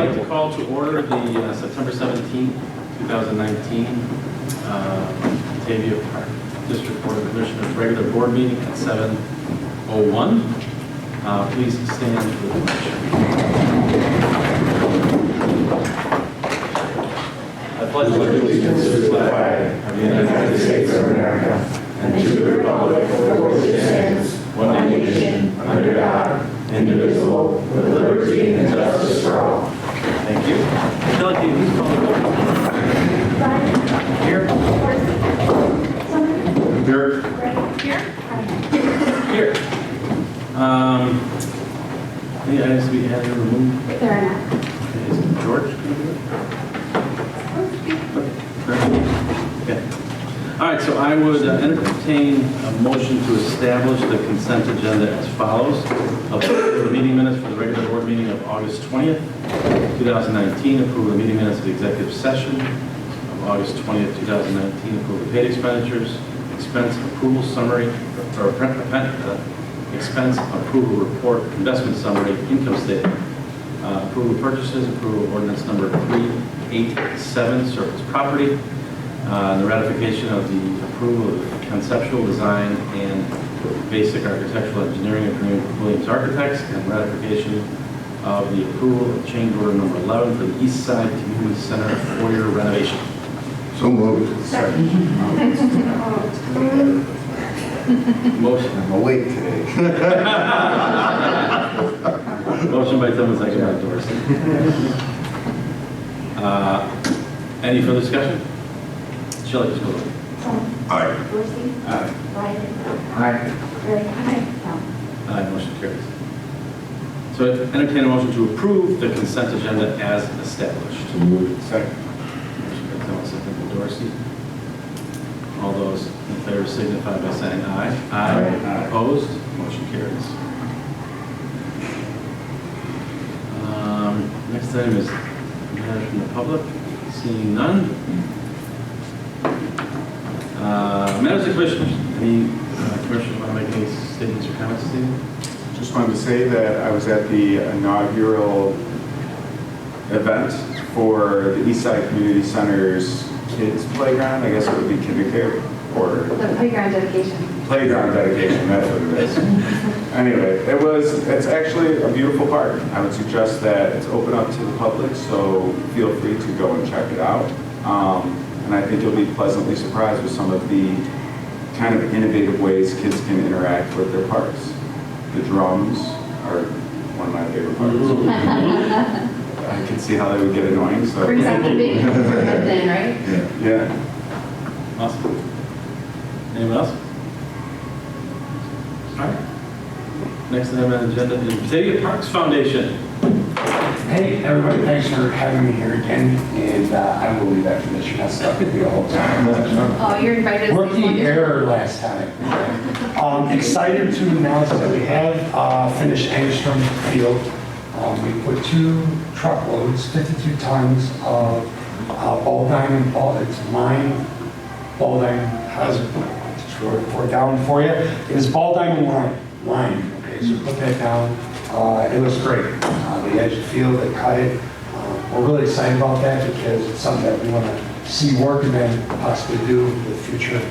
like to call to order the September 17th, 2019 Batavia Park District Board of Commissioners regular board meeting at 7:01. Please stand for the pledge. I pledge allegiance to the flag of the United States of America and to the republic for which it stands, one nation, under God, indivisible, with liberty and justice for all. Thank you. Shelley, can you please call the roll? Here. Here. Here. Any items to be added or removed? There are not. Okay, is George going to do it? Okay. All right, so I would entertain a motion to establish the consent agenda as follows. Approve the meeting minutes for the regular board meeting of August 20th, 2019. Approve the meeting minutes of the executive session of August 20th, 2019. Approve the paid expenditures, expense approval summary, or expense approval report, investment summary, income statement. Approval of purchases, approval of ordinance number 387, surplus property. The ratification of the approval of conceptual design and basic architectural engineering agreement with Williams Architects, and ratification of the approval of change order number 11 for the East Side Community Center foyer renovation. So moved. Motion. I'm awake today. Motion by Tim, second by Dorsey. Any further discussion? Shelley, just go ahead. Aye. Dorsey? Aye. Ryan? Aye. Rick? Aye. Aye, motion carries. So I entertain a motion to approve the consent agenda as established. So moved. Second. Motion by Tim, second by Dorsey. All those in favor signify by saying aye. Aye. Opposed? Motion carries. Next item is matters from the public. Seeing none. Matters of commissioners. Any commissioners want to make any statements or comments this evening? Just wanted to say that I was at the inaugural event for the Eastside Community Center's kids playground. I guess it would be kindergarten or The playground dedication. playground dedication. That's what it is. Anyway, it's actually a beautiful park. I would suggest that it's open up to the public, so feel free to go and check it out. And I think you'll be pleasantly surprised with some of the kind of innovative ways kids can interact with their parks. The drums are one of my favorite parts. I can see how they would get annoying. So Brings out the big then, right? yeah. Awesome. Anyone else? All right. Next item on the agenda is Batavia Parks Foundation. Hey, everybody, thanks for having me here again, and I will leave after this. You're not stuck with me the whole time. Oh, you're invited. Rookie error last time. Excited to announce that we have finished Angstrom Field. We put 2 truckloads, 52 tons of ball diamond ball. It's mine ball diamond. How's it pour down for you? It is ball diamond line. Okay, so put that down. It looks great. The edge of the field, they cut it. We're really excited about that because it's something that we want to see work and then possibly do with future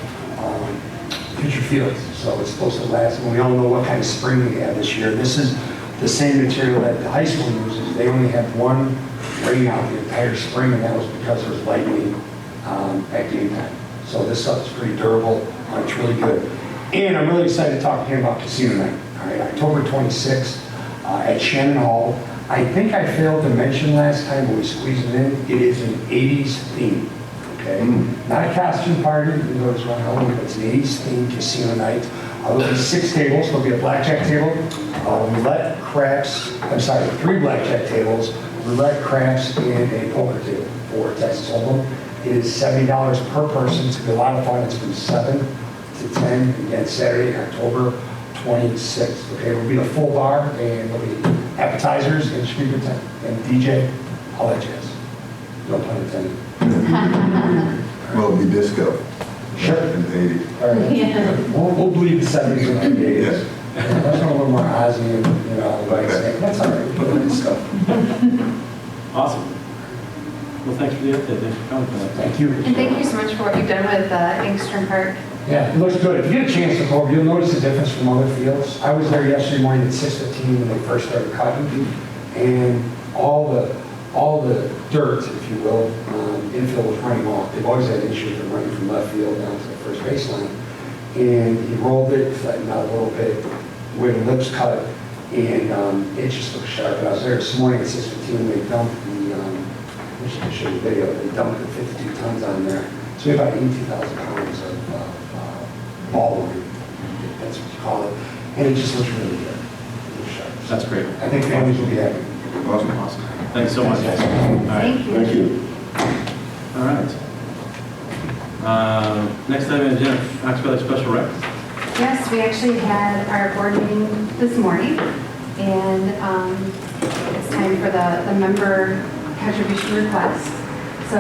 fields. So it's supposed to last, and we all know what kind of spring we have this year. This is the same material that the high school uses. They only had 1 rain out the entire spring, and that was because there was lightning at game time. So this stuff is pretty durable. It's really good. And I'm really excited to talk again about casino night. All right, October 26th at Shannon Hall. I think I failed to mention last time when we squeezed it in, it is an 80s theme, okay? Not a costume party, even though it's run home, but it's an 80s themed casino night. There'll be 6 tables. There'll be a blackjack table, roulette, craps, 3 blackjack tables, roulette, craps, and a poker table for Texas Hold'em. It is $70 per person. It's going to be a lot of fun. It's from 7 to 10, again, Saturday, October 26th. Okay, it'll be a full bar, and there'll be appetizers and speaker tent and DJ, all that jazz. No pun intended. Well, it'll be disco. Sure. In the 80s. All right. Yeah. We'll bleed the 70s and the 80s. Yeah. That's a little more Ozzy and, you know, like, that's all right. We'll put in stuff. Awesome. Well, thanks for the update. Thanks for coming tonight. Thank you. And thank you so much for what you've done with Engstrom Park. Yeah, it looks good. If you get a chance to go over, you'll notice the difference from other fields. I was there yesterday morning at 6:15 when they first started cutting, and all the dirt, if you will, infield was running off. They've always had issues with running from left field down to the first baseline. And he rolled it, flattened out a little bit, where the lips cut, and it just looked sharp. And I was there this morning at 6:15 when they dumped the, I should show you the video, they dumped the 52 tons on there. So we have about 18,000 pounds of ball line, if that's what you call it. And it just looks really good. Really sharp. That's great. I think families will be happy. Awesome. Awesome. Thanks so much. Thanks, All right. Thank you. Thank you. All right. Next item on the agenda, Fox Valley Special Rec. Yes, we actually had our board meeting this morning, and it's time for the member contribution request. So,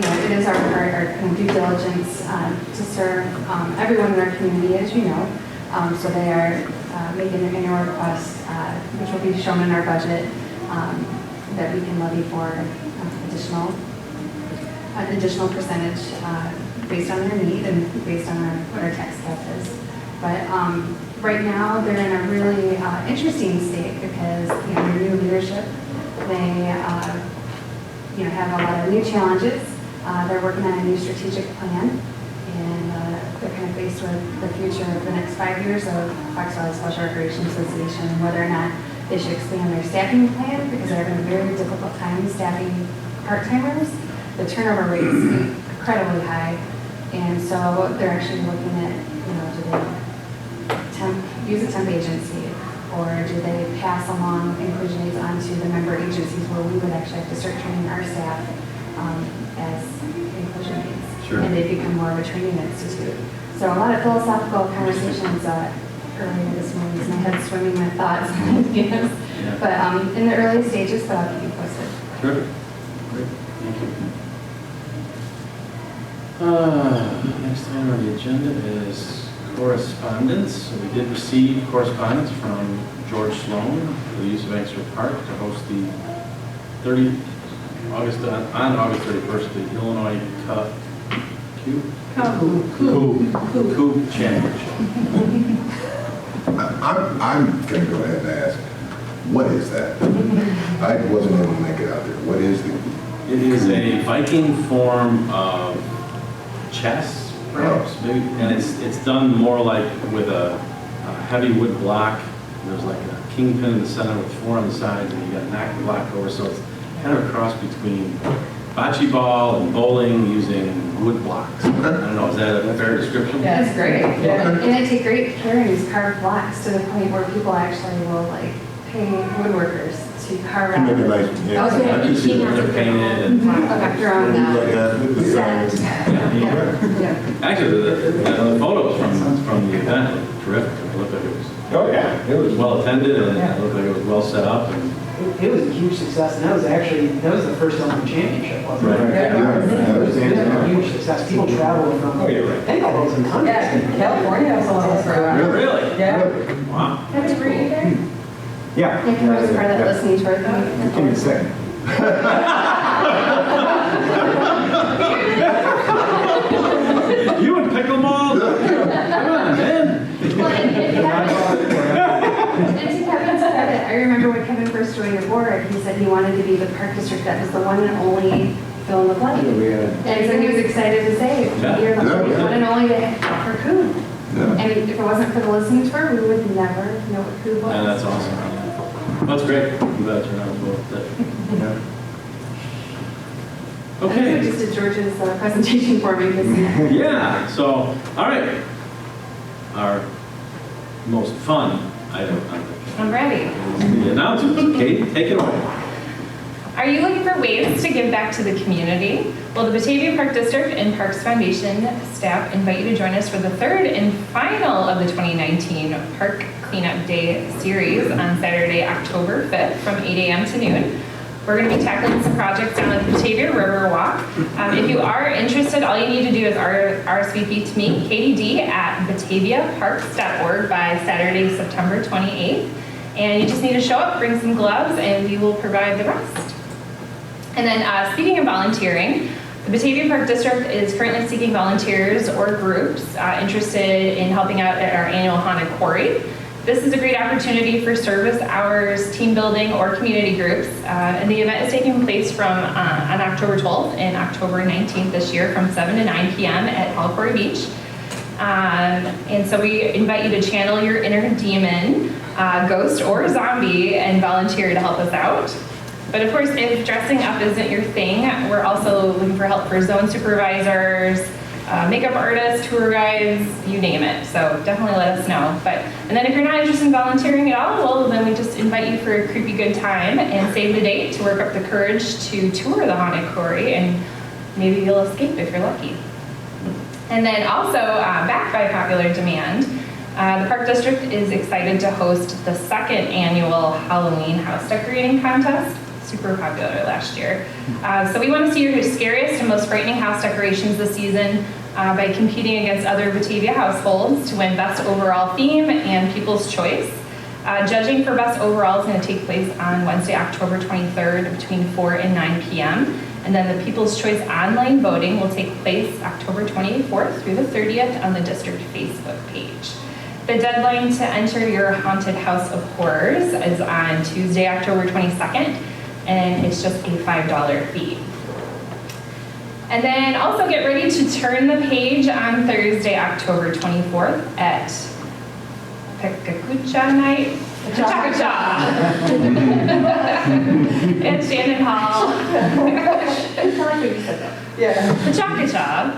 it is our kind of due diligence to serve everyone in our community, as you know. So they are making an annual request, which will be shown in our budget, that we can levy for an additional percentage based on their need and based on what our tax cap is. But right now, they're in a really interesting state because, their new leadership, they, have a lot of new challenges. They're working on a new strategic plan, and they're kind of faced with the future of the next 5 years of Fox Valley Special Recreation Association, and whether or not they should expand their staffing plan, because they're having a very difficult time staffing part-timers. The turnover rate is incredibly high, and so they're actually looking at, do they use a temp agency, or do they pass along inclusion aids onto the member agencies where we would actually have to start training our staff as inclusion aids, Sure. and they become more of a training institute. So a lot of philosophical conversations earlier this morning, and my head's swimming with thoughts and ideas. Yeah. But in the early stages, but I'll keep you posted. Terrific. Great. Thank you. Next item on the agenda is correspondence. So we did receive correspondence from George Sloan for the use of Exeter Park to host the on August 31st, the Illinois Cube Championship. I'm going to go ahead and ask, what is that? I wasn't able to make it out there. What is the? It is a Viking form of chess, perhaps, maybe, and it's done more like with a heavy wood block. There's like a kingpin in the center with 4 on the sides, and you got a knock the block over. So it's kind of a cross between bocce ball and bowling using wood blocks. I don't know, is that a fair description? That's great. And they take great care in these carved blocks to the point where people actually will pay woodworkers to carve out. Make it nice, yeah. Okay. I can see that they're painted and Your own set. Yeah. actually the photos from the event look terrific. It looked like it was Oh, it was well attended, and it looked like it was well set up. And It was a huge success, and that was the first Illinois championship, wasn't it? Right. It was a huge success. People traveled from, Oh, you're right. I think all over the country. California has a lot of programs. really? Yeah. Wow. Kevin, were you there? Yeah. Yeah, Kevin was part of that listening tour. Give me a second. You and pickleball? Come on, man. Well, and to Kevin's credit, I remember when Kevin first joined the board, he said he wanted to be the park district that was the one and only fill in the blank. And so he was excited to say, Yeah. you're the Yeah. one and only to offer Coon. Yeah. And if it wasn't for the listening tour, we would never know what Coon was. Yeah, that's awesome. That's great. I'm glad you're not involved with that. Okay. I just did George's presentation for me. Because Yeah, so, all right. Our most fun item on I'm ready. the announcements. Kate, take it away. Are you looking for ways to give back to the community? Well, the Batavia Park District and Parks Foundation staff invite you to join us for the third and final of the 2019 Park Cleanup Day series on Saturday, October 5th from 8 a.m. to noon. We're going to be tackling some projects down at the Batavia River Walk. If you are interested, all you need to do is RSVP to me, Katie D, at bataviaparks.org by Saturday, September 28th. And you just need to show up, bring some gloves, and we will provide the rest. And then speaking of volunteering, the Batavia Park District is currently seeking volunteers or groups interested in helping out at our annual haunted quarry. This is a great opportunity for service hours, team building, or community groups. And the event is taking place from on October 12th and October 19th this year from 7 to 9 p.m. at All Quarry Beach. And so we invite you to channel your inner demon, ghost or zombie, and volunteer to help us out. But of course, if dressing up isn't your thing, we're also looking for help for zone supervisors, makeup artists, tour guides, you name it. So definitely let us know. And then if you're not interested in volunteering at all, well, then we just invite you for a creepy good time and save the date to work up the courage to tour the haunted quarry, and maybe you'll escape if you're lucky. And then also, backed by popular demand, the Park District is excited to host the second annual Halloween house decorating contest. Super popular last year. So we want to see your scariest and most frightening house decorations this season by competing against other Batavia households to win Best Overall Theme and People's Choice. Judging for Best Overall is going to take place on Wednesday, October 23rd between 4 and 9 p.m. And then the People's Choice online voting will take place October 24th through the 30th on the district Facebook page. The deadline to enter your haunted house of horrors is on Tuesday, October 22nd, and it's just a $5 fee. And then also get ready to turn the page on Thursday, October 24th at Pekakucha Night. Cha-cha-cha. At Shannon Hall. The Cha-cha-cha,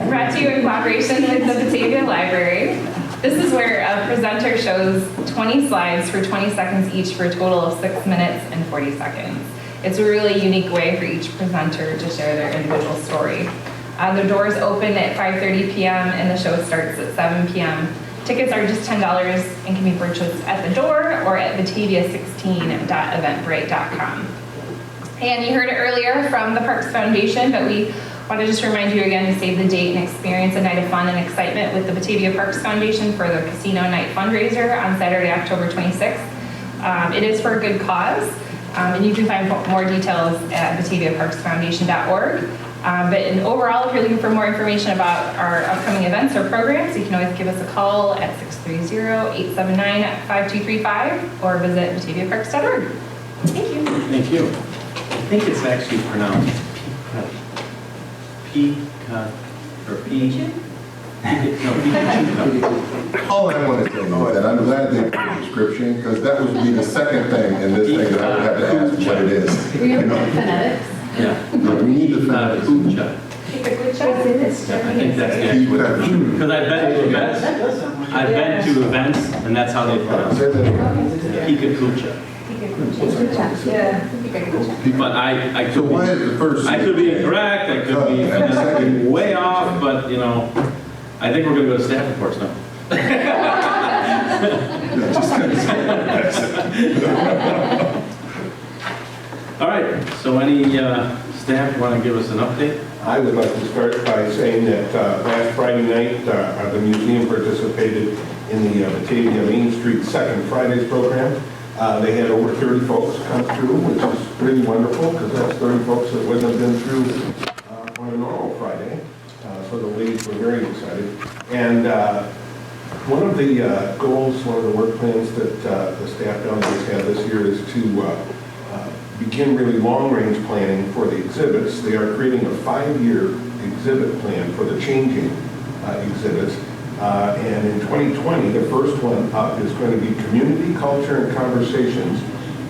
brought to you in collaboration with the Batavia Library. This is where a presenter shows 20 slides for 20 seconds each for a total of 6 minutes and 40 seconds. It's a really unique way for each presenter to share their individual story. The doors open at 5:30 p.m. and the show starts at 7 p.m. Tickets are just $10 and can be purchased at the door or at batavia16.eventbrite.com. And you heard it earlier from the Parks Foundation, but we want to just remind you again to save the date and experience a night of fun and excitement with the Batavia Parks Foundation for the Casino Night fundraiser on Saturday, October 26th. It is for a good cause, and you can find more details at bataviaparksfoundation.org. But overall, if you're looking for more information about our upcoming events or programs, you can always give us a call at 630-879-5235 or visit bataviaparks.org. Thank you. Thank you. I think it's actually pronounced Peacock, or Pikachu? No, Pikachu. All I want to say is that I'm glad they put a description, because that would be the second thing in this thing that I would have to ask what it is. Were you looking at phonetics? Yeah. No, we need the phonetics. Kucha. Pekakucha? I think that's the actual, because I've been to events, and that's how they pronounce Say it. that again. Pikakucha. But I So could why be, is the first? I could be incorrect, I could be phonetically way off, but you know, I think we're gonna go to staff reports now. All right, so any staff want to give us an update? I would like to start by saying that last Friday night, the museum participated in the Batavia Main Street Second Fridays program. They had over 30 folks come through, which is really wonderful, because that's 30 folks that wouldn't have been through on a normal Friday. So the ladies were very excited. And one of the goals, one of the work plans that the staff down there have this year is to begin really long-range planning for the exhibits. They are creating a 5-year exhibit plan for the changing exhibits. And in 2020, the first one up is going to be Community, Culture, and Conversations,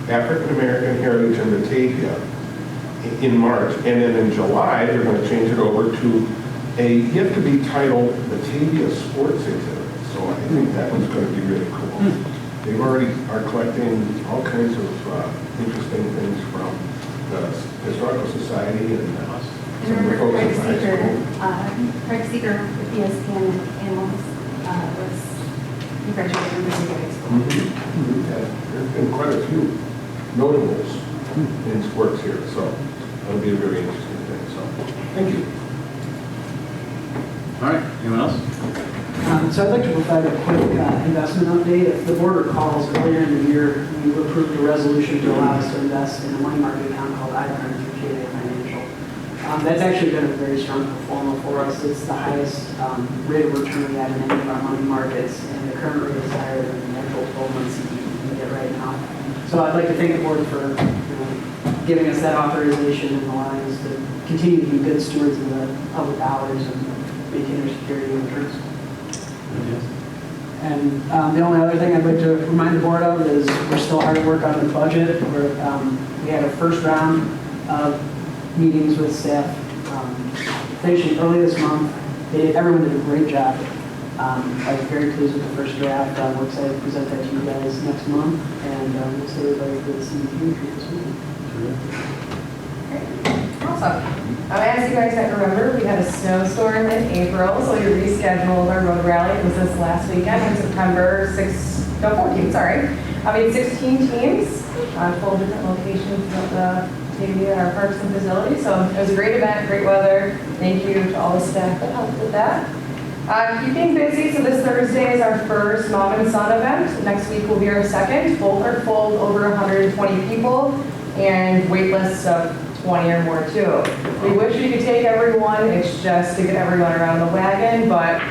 African American Heritage in Batavia in March. And then in July, they're going to change it over to a yet-to-be titled Batavia Sports Exhibit. So I think that one's going to be really cool. They already are collecting all kinds of interesting things from the Historical Society and some of the folks at the high school. Craig Seeger with ESPN Animals was graduated from Batavia High School. Yeah, there's been quite a few notables in sports here, so that'll be a very interesting thing. So, thank you. All right, anyone else? So I'd like to provide a quick investment update. If the board recalls, earlier in the year, we approved a resolution to allow us to invest in a money market account called I-138 Financial. That's actually been a very strong performer for us. It's the highest rate of return we have in any of our money markets, and the current rate is higher than the actual 12-month CD we can get right now. So I'd like to thank the board for giving us that authorization and allowing us to continue to be good stewards of the public dollars and maintain our security interests. And the only other thing I'd like to remind the board of is we're still hard at work on the budget. We had a first round of meetings with staff finishing early this month. Everyone did a great job. I was very pleased with the first draft. We're excited to present that to you guys next month, and we'll see everybody for the CEP this week. Awesome. As you guys might remember, we had a snowstorm in April, so we rescheduled our road rally. It was this last weekend on September 14th, sorry. We had 16 teams on 12 different locations of the Batavia and our parks and facilities. So it was a great event, great weather. Thank you to all the staff that helped with that. Keeping busy, so this Thursday is our first Mom and Son event. Next week will be our second. Both are full, over 120 people, and wait lists of 20 or more too. We wish we could take everyone, it's just to get everyone around the wagon, but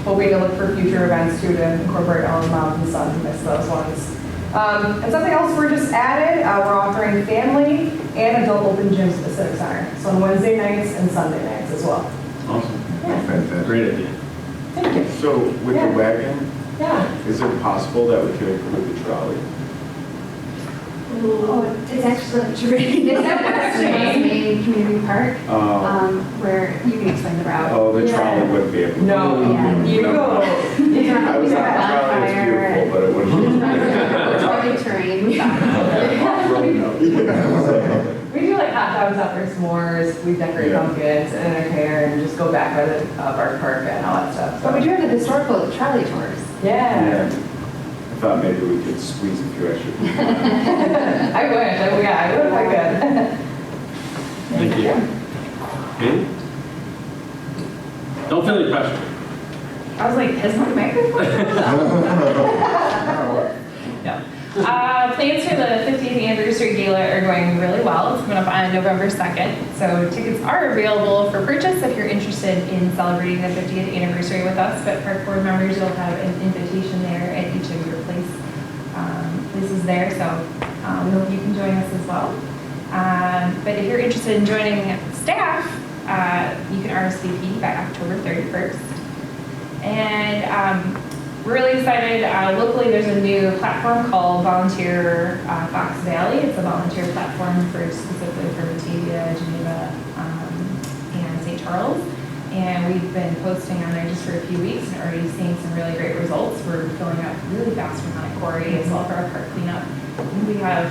hoping to look for future events too to incorporate all the moms and sons who miss those ones. And something else we're just added, we're offering family and adult open gyms at the Civic Center. So on Wednesday nights and Sunday nights as well. Awesome. Yeah. Fantastic. Great idea. Thank you. So with Yeah. the wagon, Yeah. is it possible that we could include the trolley? Oh, it's actually it's at Western Main Community Park, where you can explain the route. Oh, the trolley wouldn't be able to. No, Yeah. you go. I was on the trolley, it's beautiful, but it wouldn't. Rugged terrain. We do like hot dogs out for s'mores, we decorate Yeah. pumpkins and entertain and just go back by the park and all that stuff. But we do have the historical trolley tours. Yeah. I thought maybe we could squeeze a few extra people. I wish, I would if I could. Thank you. Okay. Don't feel any pressure. I was like, is my microphone? No. Plans for the 50th anniversary gala are going really well. It's coming up on November 2nd. So tickets are available for purchase if you're interested in celebrating the 50th anniversary with us. But Park Board members, you'll have an invitation there at each of your places there. So we hope you can join us as well. But if you're interested in joining staff, you can RSVP by October 31st. And we're really excited. Locally, there's a new platform called Volunteer Fox Valley. It's a volunteer platform specifically for Batavia, Geneva, and St. Charles. And we've been posting on there just for a few weeks and already seeing some really great results. We're filling up really fast for Mount Quarry as well for our park cleanup. We have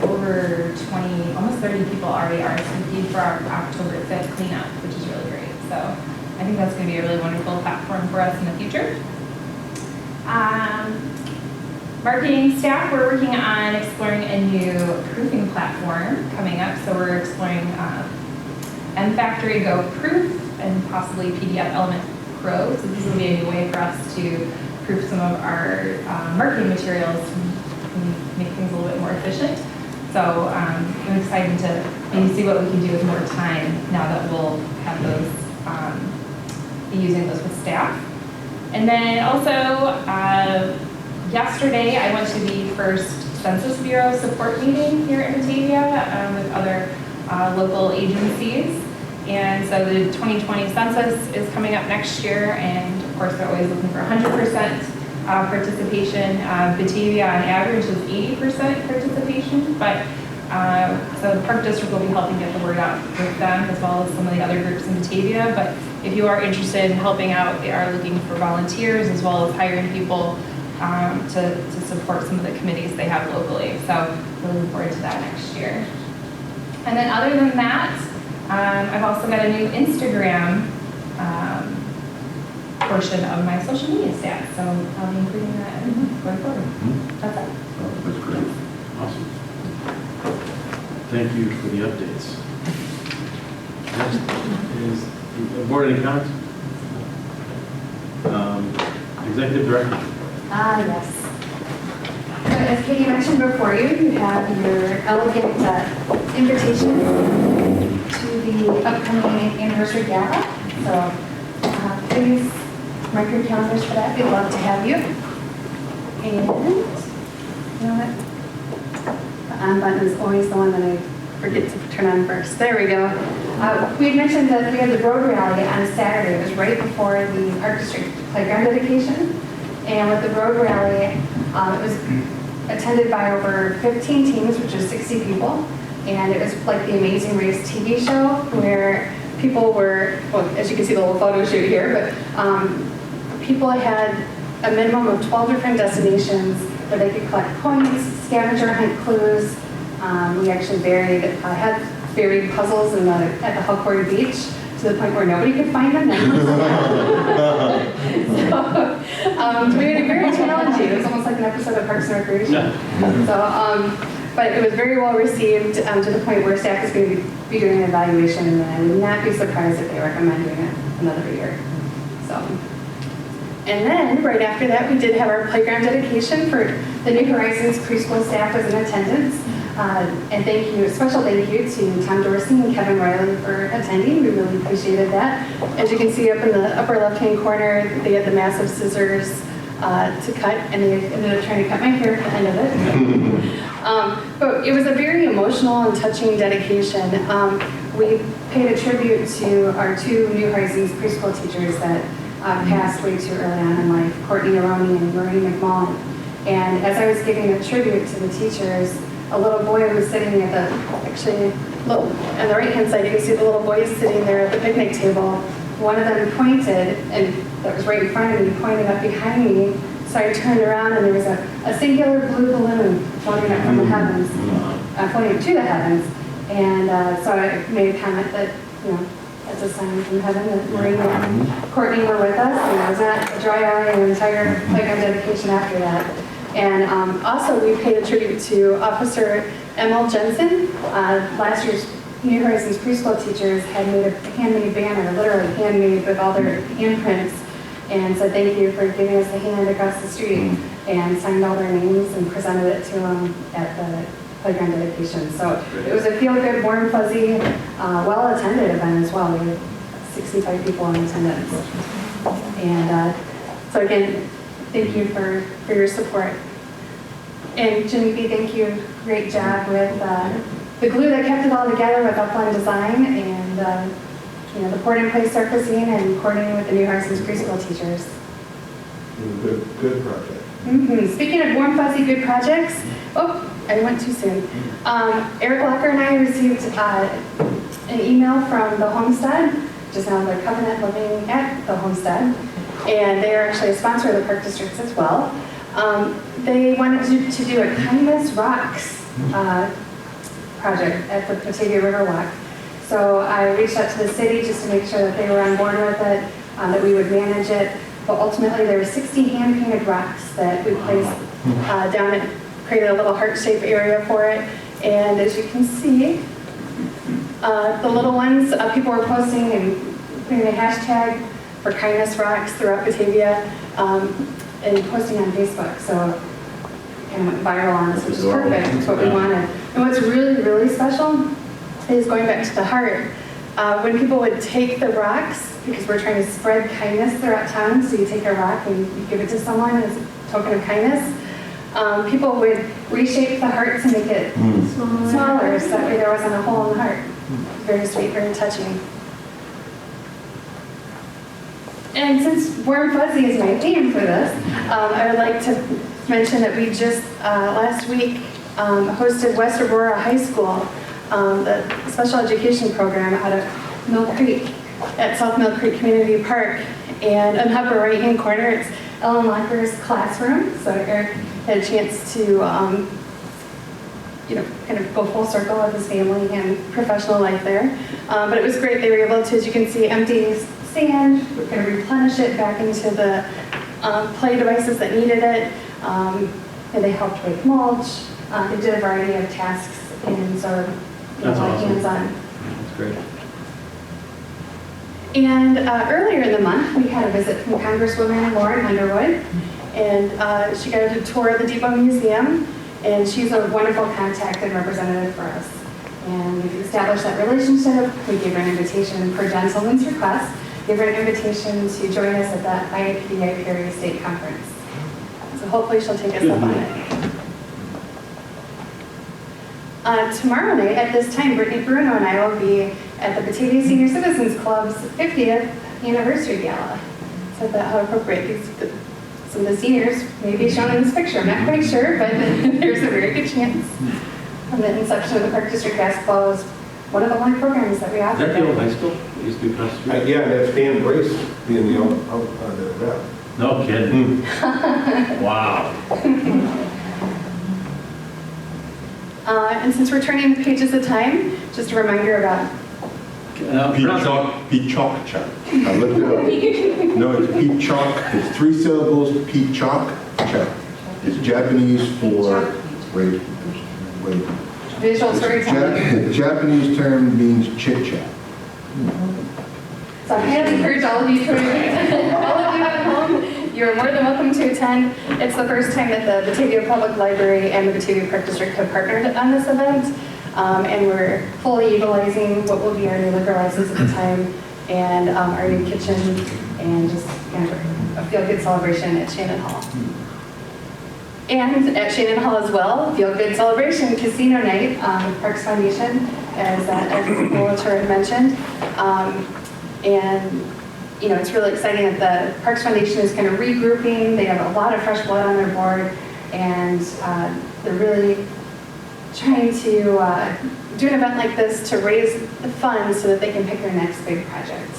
over 20, almost 30 people already RSVP'd for our October 5th cleanup, which is really great. So I think that's going to be a really wonderful platform for us in the future. Marketing staff, we're working on exploring a new proofing platform coming up. So we're exploring M-Factory Go Proof and possibly PDF Element Pro. So this will be a new way for us to proof some of our marketing materials and make things a little bit more efficient. So I'm excited to maybe see what we can do with more time now that we'll have those, be using those with staff. And then also, yesterday I went to the first Census Bureau support meeting here in Batavia with other local agencies. And so the 2020 census is coming up next year, and of course they're always looking for 100% participation. Batavia on average is 80% participation, but so the Park District will be helping get the word out with them as well as some of the other groups in Batavia. But if you are interested in helping out, they are looking for volunteers as well as hiring people to support some of the committees they have locally. So we're looking forward to that next year. And then other than that, I've also got a new Instagram portion of my social media stats. So I'll be including that going forward. That's it. That's great. Awesome. Thank you for the updates. Next is the board any comments? Executive Director. Yes. So as Katie mentioned before you have your elegant invitation to the upcoming anniversary gala. So please mark your calendars for that. We'd love to have you. And you know what? The on button is always the one that I forget to turn on first. There we go. We had mentioned that we had the road rally on Saturday. It was right before the Park District playground dedication. And with the road rally, it was attended by over 15 teams, which is 60 people. And it was like the Amazing Race TV show where people were, well, as you can see the little photo shoot here, but people had a minimum of 12 different destinations where they could collect points, scavenger hunt clues. We actually had buried puzzles at the Huckleberry Beach to the point where nobody could find them. So we made it very challenging. It was almost like an episode of Parks and Recreation. Yeah. So, but it was very well received to the point where staff is going to be doing an evaluation, and I would not be surprised if they recommend doing it another year. So, and then right after that, we did have our playground dedication for the New Horizons preschool staff was in attendance. And special thank you to Tom Dorsey and Kevin Riley for attending. We really appreciated that. As you can see up in the upper left-hand corner, they had the massive scissors to cut, and they ended up trying to cut my hair at the end of it. But it was a very emotional and touching dedication. We paid a tribute to our two New Horizons preschool teachers that passed way too early on in life, Courtney Aroni and Marie McMullen. And as I was giving a tribute to the teachers, a little boy was sitting at on the right-hand side, you can see the little boy sitting there at the picnic table. One of them pointed, and that was right in front of me, pointed up behind me. So I turned around, and there was a singular blue balloon floating up from the heavens, floating to the heavens. And so I made a comment that, that's a sign from heaven that Marie and Courtney were with us, and I was not a dry eye in the entire playground dedication after that. And also, we paid a tribute to Officer Emil Jensen. Last year's New Horizons preschool teachers had made a handmade banner, literally handmade with all their handprints, and said thank you for giving us a hand across the street, and signed all their names and presented it to them at the playground dedication. So it was a feel-good, warm, fuzzy, well-attended event as well. We had 65 people in attendance. And so again, thank you for your support. And Jimmy B, thank you. Great job with the glue that kept it all together with Upland Design and the poured-in-place surfacing and coordinating with the New Horizons preschool teachers. Good project. Speaking of warm, fuzzy, good projects, I went too soon. Eric Locker and I received an email from the Homestead, which is now the Covenant Living at the Homestead, and they are actually a sponsor of the Park Districts as well. They wanted to do a Kindness Rocks project at the Batavia Riverwalk. So I reached out to the city just to make sure that they were on board with it, that we would manage it. But ultimately, there were 60 hand-painted rocks that we placed down and created a little heart-shaped area for it. And as you can see, the little ones, people were posting and putting the hashtag for Kindness Rocks throughout Batavia and posting on Facebook. So it kind of went viral on us, which is perfect. It's what we wanted. And what's really, really special is going back to the heart. When people would take the rocks, because we're trying to spread kindness throughout town, so you take a rock and you give it to someone as a token of kindness, people would reshape the heart to make it smaller, so that way there wasn't a hole in the heart. Very sweet, very touching. And since warm fuzzy is my theme for this, I would like to mention that we just last week hosted West Aurora High School, the special education program out of Mill Creek at South Mill Creek Community Park. And in the upper right-hand corner, it's Ellen Locker's classroom. So Eric had a chance to, kind of go full circle with his family and professional life there. But it was great. They were able to, as you can see, empty sand. We're going to replenish it back into the play devices that needed it. And they helped rake mulch. They did a variety of tasks, and so That's awesome. hands-on. That's great. And earlier in the month, we had a visit from Congresswoman Lauren Underwood, and she got a tour of the Depot Museum, and she's a wonderful contact and representative for us. And we've established that relationship. We gave her an invitation per gentleman's request, gave her an invitation to join us at the IAPDI Perry State Conference. So hopefully she'll take us up on it. Tomorrow night at this time, Brittany Bruno and I will be at the Batavia Senior Citizens Club's 50th anniversary gala. So I thought how appropriate. Some of the seniors may be shown in this picture. I'm not quite sure, but there's a very good chance. From the inception of the Park District Basketball is one of the only programs that we offer. Is that the old high school? It used to be across the street? Yeah, that's Dan Brace being the old, No kidding. Wow. And since we're turning the pages of time, just a reminder about Peachock. I looked it up. No, it's peachock. It's 3 syllables, peachock. It's Japanese for, wait. visual storytelling. The Japanese term means chit-chat. So I highly encourage all of you to attend. All of you at home, you're more than welcome to attend. It's the first time that the Batavia Public Library and the Batavia Park District have partnered on this event. And we're fully utilizing what will be our new liquor license at the time and our new kitchen and just kind of a feel-good celebration at Shannon Hall. And at Shannon Hall as well, feel-good celebration, casino night, Parks Foundation, as Walter had mentioned. And you know, it's really exciting that the Parks Foundation is kind of regrouping. They have a lot of fresh blood on their board, and they're really trying to do an event like this to raise the funds so that they can pick their next big project.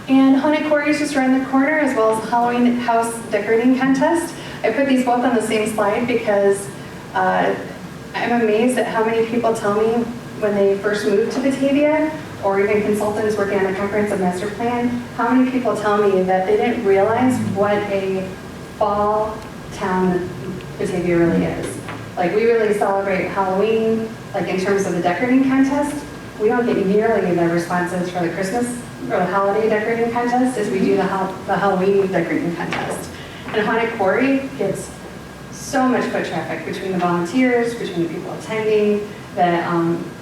And Haunted Quarry is just around the corner, as well as the Halloween house decorating contest. I put these both on the same slide because I'm amazed at how many people tell me when they first moved to Batavia, or even consultants working on a comprehensive master plan, how many people tell me that they didn't realize what a fall town Batavia really is. Like, we really celebrate Halloween, like in terms of the decorating contest. We don't get nearly the responses for the Christmas or the holiday decorating contest as we do the Halloween decorating contest. And Haunted Quarry gets so much foot traffic between the volunteers, between the people attending, that,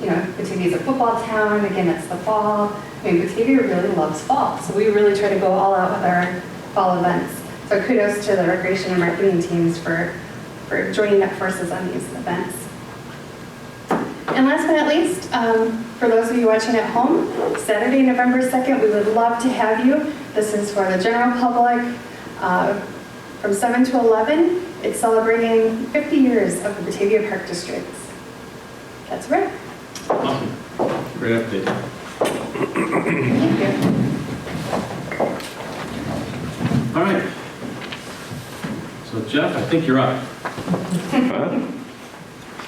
you know, Batavia is a football town. Again, it's the fall. I mean, Batavia really loves fall. So we really try to go all out with our fall events. So kudos to the recreation and marketing teams for joining up forces on these events. And last but not least, for those of you watching at home, Saturday, November 2nd, we would love to have you. This is for the general public from 7 to 11. It's celebrating 50 years of the Batavia Park District. That's right. Awesome. Great update. Thank you. All right. So Jeff, I think you're up.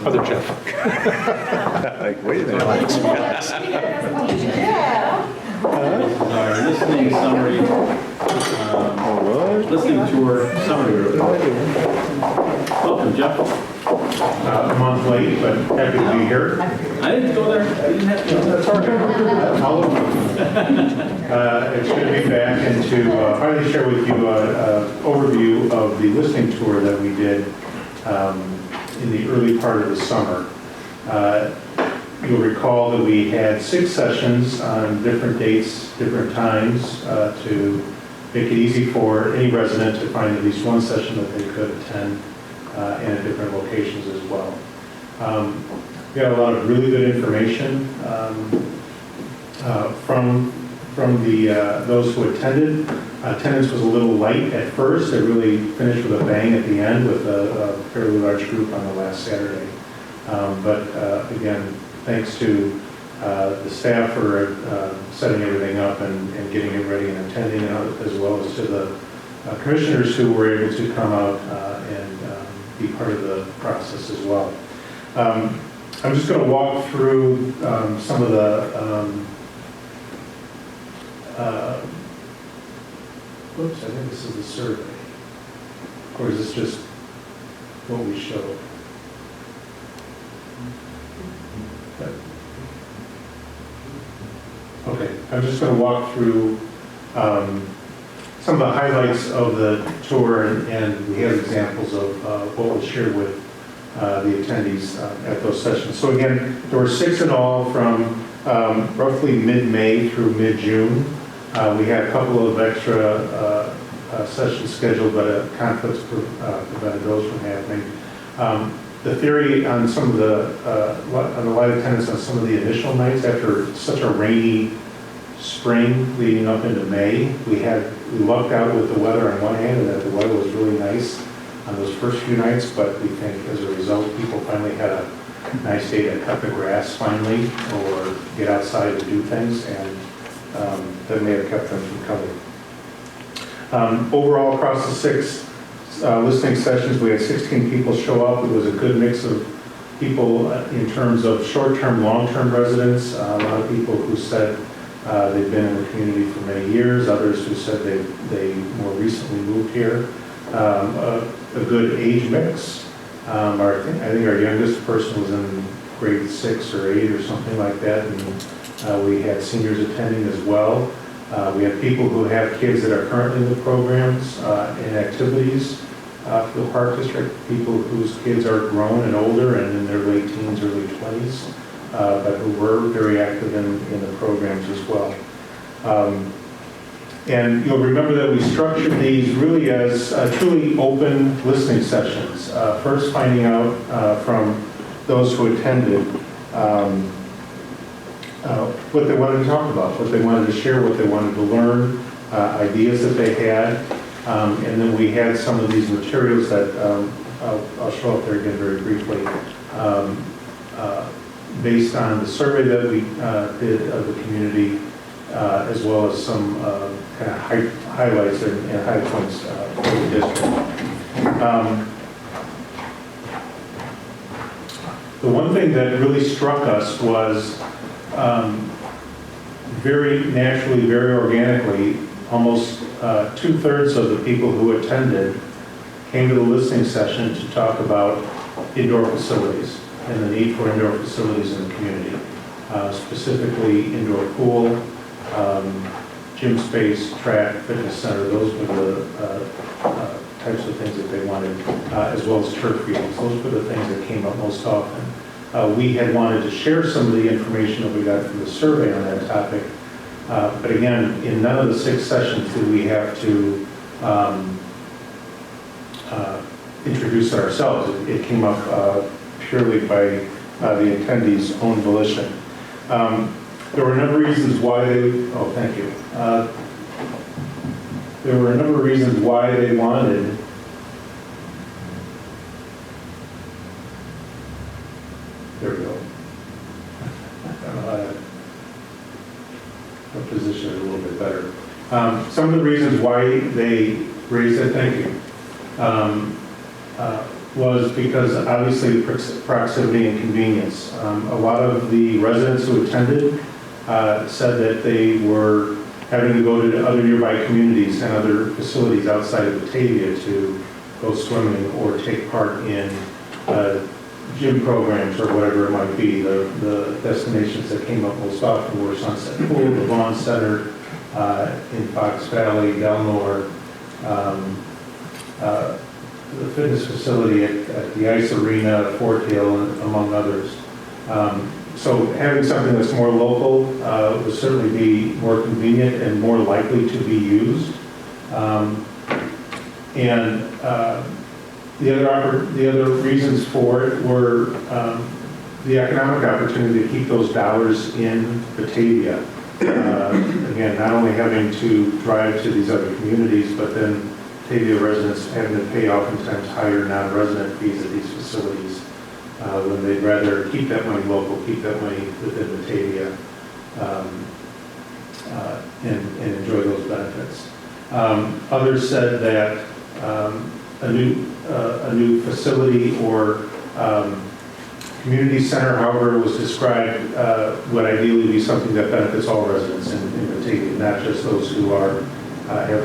Other Jeff. Like, wait a minute. This is our listening summary, listening tour summary. Welcome, Jeff. A month late, but happy to be here. I didn't go there. I didn't have to. That's all right. I'll look. It's good to be back and to finally share with you an overview of the listening tour that we did in the early part of the summer. You'll recall that we had 6 sessions on different dates, different times, to make it easy for any resident to find at least one session that they could attend and at different locations as well. We got a lot of really good information from those who attended. Attendance was a little light at first. It really finished with a bang at the end with a fairly large group on the last Saturday. But again, thanks to the staff for setting everything up and getting it ready and attending, as well as to the commissioners who were able to come out and be part of the process as well. I'm just going to walk through some of the oops, I think this is the survey. Or is this just what we showed? Okay, I'm just going to walk through some of the highlights of the tour, and we have examples of what was shared with the attendees at those sessions. So again, there were 6 in all from roughly mid-May through mid-June. We had a couple of extra sessions scheduled, but conflicts prevented those from happening. The theory on some of on the light attendance on some of the initial nights after such a rainy spring leading up into May, we lucked out with the weather on one hand, and that the weather was really nice on those first few nights, but we think as a result, people finally had a nice day to cut the grass finally, or get outside to do things, and that may have kept them from coming. Overall, across the 6 listening sessions, we had 16 people show up. It was a good mix of people in terms of short-term, long-term residents. A lot of people who said they've been in the community for many years, others who said they more recently moved here. A good age mix. I think our youngest person was in grade 6 or 8 or something like that, and we had seniors attending as well. We have people who have kids that are currently in the programs and activities for the Park District, people whose kids are grown and older and in their late teens, early 20s, but who were very active in the programs as well. And you'll remember that we structured these really as truly open listening sessions. First finding out from those who attended what they wanted to talk about, what they wanted to share, what they wanted to learn, ideas that they had. And then we had some of these materials that I'll show up there again very briefly, based on the survey that we did of the community, as well as some kind of highlights and high points for the district. The one thing that really struck us was very naturally, very organically, almost 2/3 of the people who attended came to the listening session to talk about indoor facilities and the need for indoor facilities in the community, specifically indoor pool, gym space, track, fitness center. Those were the types of things that they wanted, as well as turf fields. Those were the things that came up most often. We had wanted to share some of the information that we got from the survey on that topic, but again, in none of the 6 sessions did we have to introduce ourselves. It came up purely by the attendees' own volition. There were a number of reasons why thank you. There were a number of reasons why they wanted there we go. I don't know how to position it a little bit better. Some of the reasons why they raised it, thank you, was because obviously proximity and convenience. A lot of the residents who attended said that they were having to go to other nearby communities and other facilities outside of Batavia to go swimming or take part in gym programs or whatever it might be. The destinations that came up most often were Sunset Pool, the Vaughn Center in Fox Valley, Delmore, the fitness facility at the Ice Arena, Fort Hill, among others. So having something that's more local would certainly be more convenient and more likely to be used. The other reasons for it were the economic opportunity to keep those dollars in Batavia. Again, not only having to drive to these other communities, but then Batavia residents having to pay oftentimes higher non-resident fees at these facilities when they'd rather keep that money local, keep that money within Batavia, and enjoy those benefits. Others said that a new facility or community center, however it was described, would ideally be something that benefits all residents in Batavia, not just those who have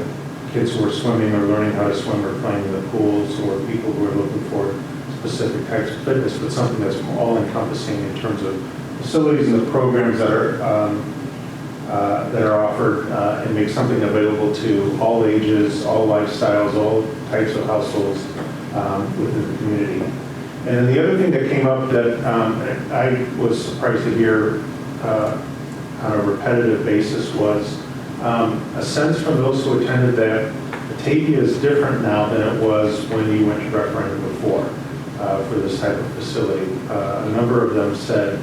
kids who are swimming or learning how to swim or playing in the pools, or people who are looking for specific types of fitness, but something that's all encompassing in terms of facilities and the programs that are that are offered and make something available to all ages, all lifestyles, all types of households within the community. And then the other thing that came up that I was surprised to hear on a repetitive basis was a sense from those who attended that Batavia is different now than it was when you went to referendum before for this type of facility. A number of them said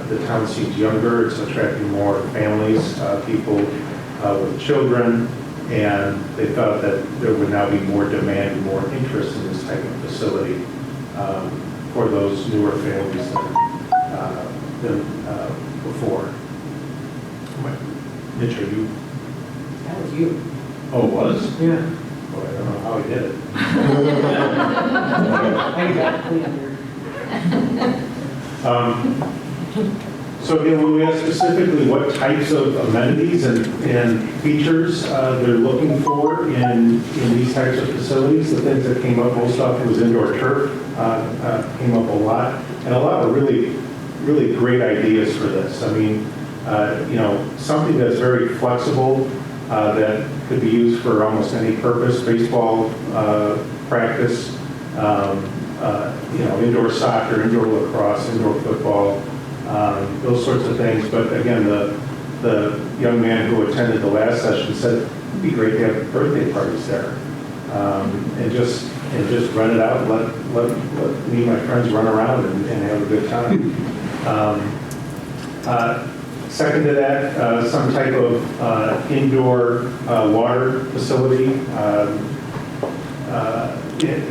the town seems younger, it's attracting more families, people with children, and they thought that there would now be more demand and more interest in this type of facility for those newer families than before. Mitch, are you? That was you. Oh, it was? Yeah. Well, I don't know how he did it. I got it clean here. So again, when we ask specifically what types of amenities and features they're looking for in these types of facilities, the things that came up most often was indoor turf, came up a lot, and a lot of really, really great ideas for this. I mean, something that's very flexible, that could be used for almost any purpose, baseball practice, indoor soccer, indoor lacrosse, indoor football, those sorts of things. But again, the young man who attended the last session said it'd be great to have birthday parties there, and just rent it out, and let me and my friends run around and have a good time. Second to that, some type of indoor water facility,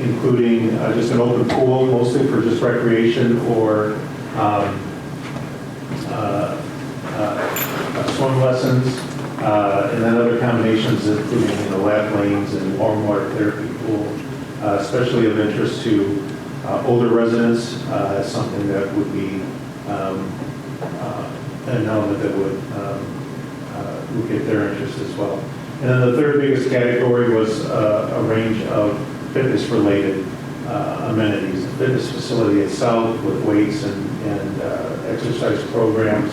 including just an open pool, mostly for just recreation, or swim lessons, and then other combinations, including lap lanes and warm water therapy pool, especially of interest to older residents, something that would be an element that would get their interest as well. And then the third biggest category was a range of fitness-related amenities. The fitness facility itself with weights and exercise programs,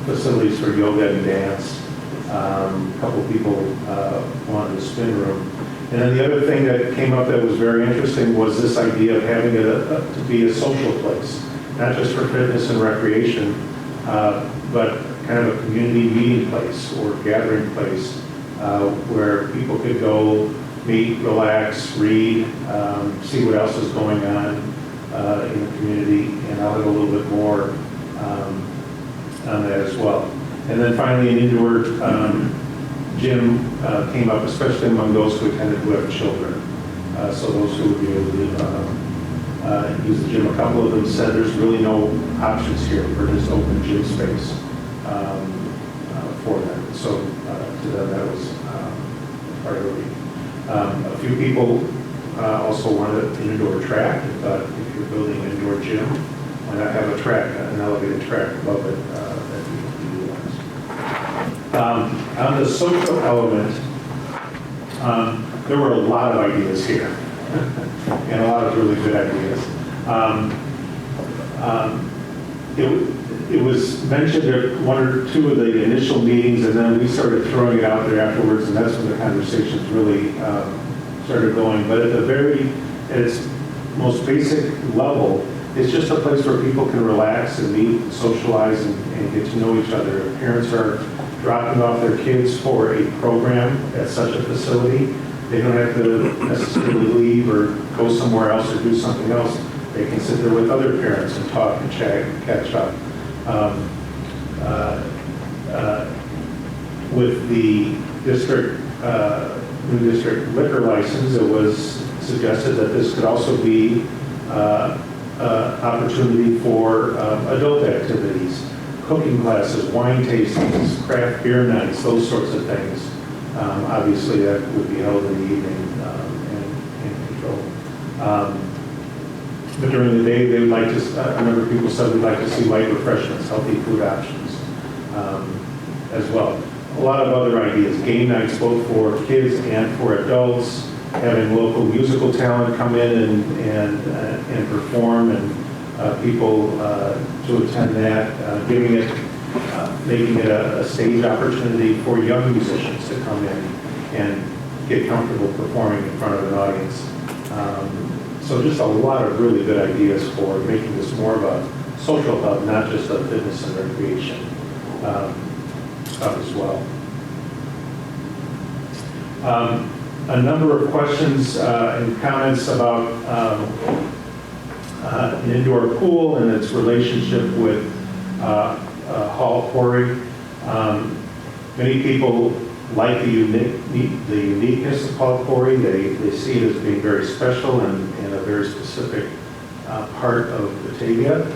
facilities for yoga and dance. A couple people wanted a spin room. And then the other thing that came up that was very interesting was this idea of having it to be a social place, not just for fitness and recreation, but kind of a community meeting place or gathering place where people could go meet, relax, read, see what else is going on in the community, and I'll have a little bit more on that as well. And then finally, an indoor gym came up, especially among those who attended who have children. So those who would be able to use the gym. A couple of them said there's really no options here for this open gym space for them. So to them that was a priority. A few people also wanted an indoor track. They thought if you're building an indoor gym, why not have a track, an elevated track above it that people can utilize. On the social element, there were a lot of ideas here, and a lot of really good ideas. It was mentioned at one or two of the initial meetings, and then we started throwing it out there afterwards, and that's when the conversations really started going. But at its most basic level, it's just a place where people can relax and meet and socialize and get to know each other. If parents are dropping off their kids for a program at such a facility, they don't have to necessarily leave or go somewhere else or do something else. They can sit there with other parents and talk and chat and catch up. With the district, new district liquor license, it was suggested that this could also be opportunity for adult activities, cooking classes, wine tastings, craft beer nights, those sorts of things. Obviously, that would be held in the evening and controlled. But during the day, they would like to, a number of people said we'd like to see light refreshments, healthy food options as well. A lot of other ideas, game nights both for kids and for adults, having local musical talent come in and perform, and people to attend that, giving it making it a stage opportunity for young musicians to come in and get comfortable performing in front of an audience. So just a lot of really good ideas for making this more of a social hub, not just a fitness and recreation hub as well. A number of questions and comments about an indoor pool and its relationship with Hall Quarry. Many people like the uniqueness of Hall Quarry. They see it as being very special and a very specific part of Batavia.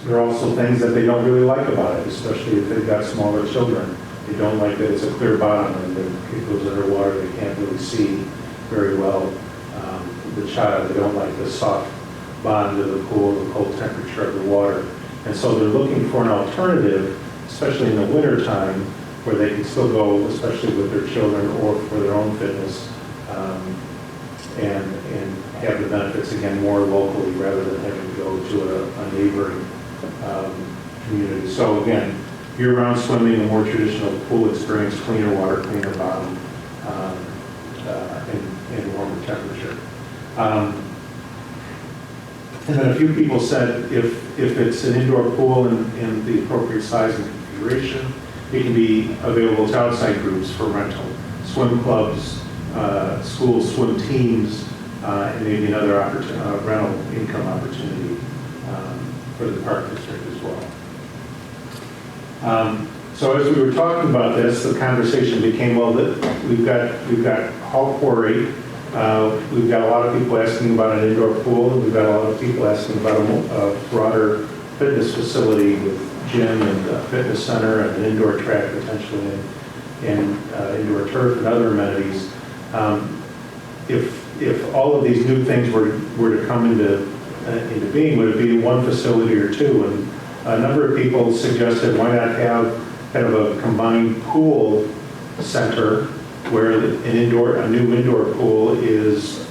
There are also things that they don't really like about it, especially if they've got smaller children. They don't like that it's a clear bottom and it goes underwater. They can't really see very well the child. They don't like the soft bond of the pool, the cold temperature of the water. And so they're looking for an alternative, especially in the winter time, where they can still go, especially with their children or for their own fitness, and have the benefits again more locally rather than having to go to a neighboring community. So again, year-round swimming, a more traditional pool experience, cleaner water, cleaner bottom, and warmer temperature. And then a few people said if it's an indoor pool in the appropriate size and configuration, it can be available to outside groups for rental. Swim clubs, school swim teams, and maybe another rental income opportunity for the park district as well. So as we were talking about this, the conversation became, well, that we've got Hall Quarry, we've got a lot of people asking about an indoor pool, and we've got a lot of people asking about a broader fitness facility with gym and a fitness center and an indoor track potentially, and indoor turf and other amenities. If all of these new things were to come into being, would it be one facility or two? And a number of people suggested why not have kind of a combined pool center where a new indoor pool is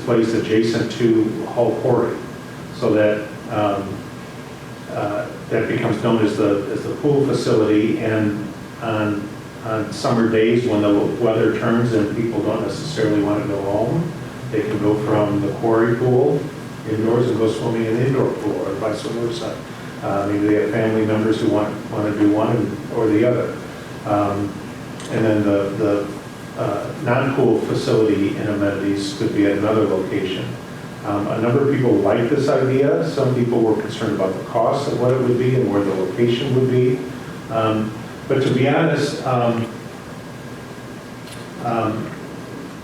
placed adjacent to Hall Quarry, so that that becomes known as the pool facility. And on summer days when the weather turns and people don't necessarily want to go home, they can go from the quarry pool indoors and go swimming in the indoor pool, or vice versa. Maybe they have family members who want to do one or the other. And then the non-pool facility and amenities could be at another location. A number of people like this idea. Some people were concerned about the cost of what it would be and where the location would be. But to be honest,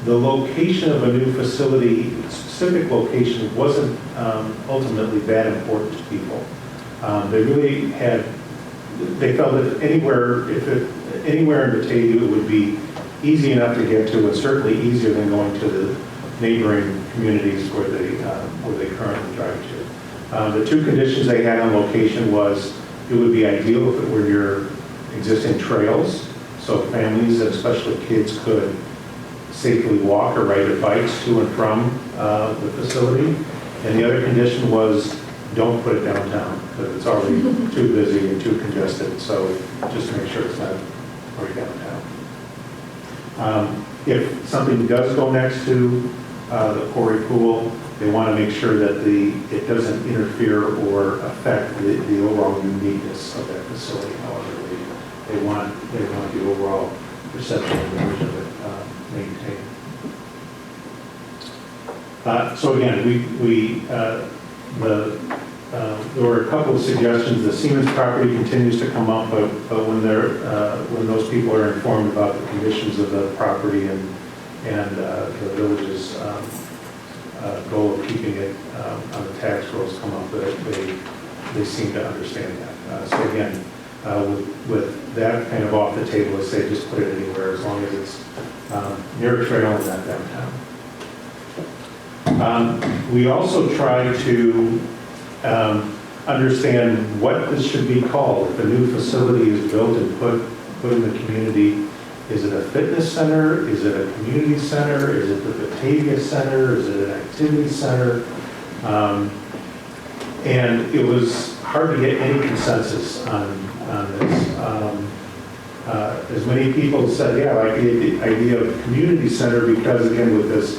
the location of a new facility, specific location, wasn't ultimately that important to people. They felt that anywhere in Batavia it would be easy enough to get to, and certainly easier than going to the neighboring communities where they currently drive to. The two conditions they had on location was it would be ideal if it were near existing trails, so families and especially kids could safely walk or ride their bikes to and from the facility. And the other condition was don't put it downtown because it's already too busy and too congested. So just to make sure it's not right downtown. If something does go next to the quarry pool, they want to make sure that it doesn't interfere or affect the overall uniqueness of that facility. However, they want the overall perception and image of it maintained. So again, there were a couple of suggestions. The Siemens property continues to come up, but when those people are informed about the conditions of the property and the village's goal of keeping it on the tax rolls come up, they seem to understand that. So again, with that kind of off the table, I say just put it anywhere as long as it's near a trail and not downtown. We also try to understand what this should be called. If a new facility is built and put in the community, is it a fitness center? Is it a community center? Is it the Batavia Center? Is it an activity center? And it was hard to get any consensus on this. As many people said, yeah, I like the idea of community center because, again, with this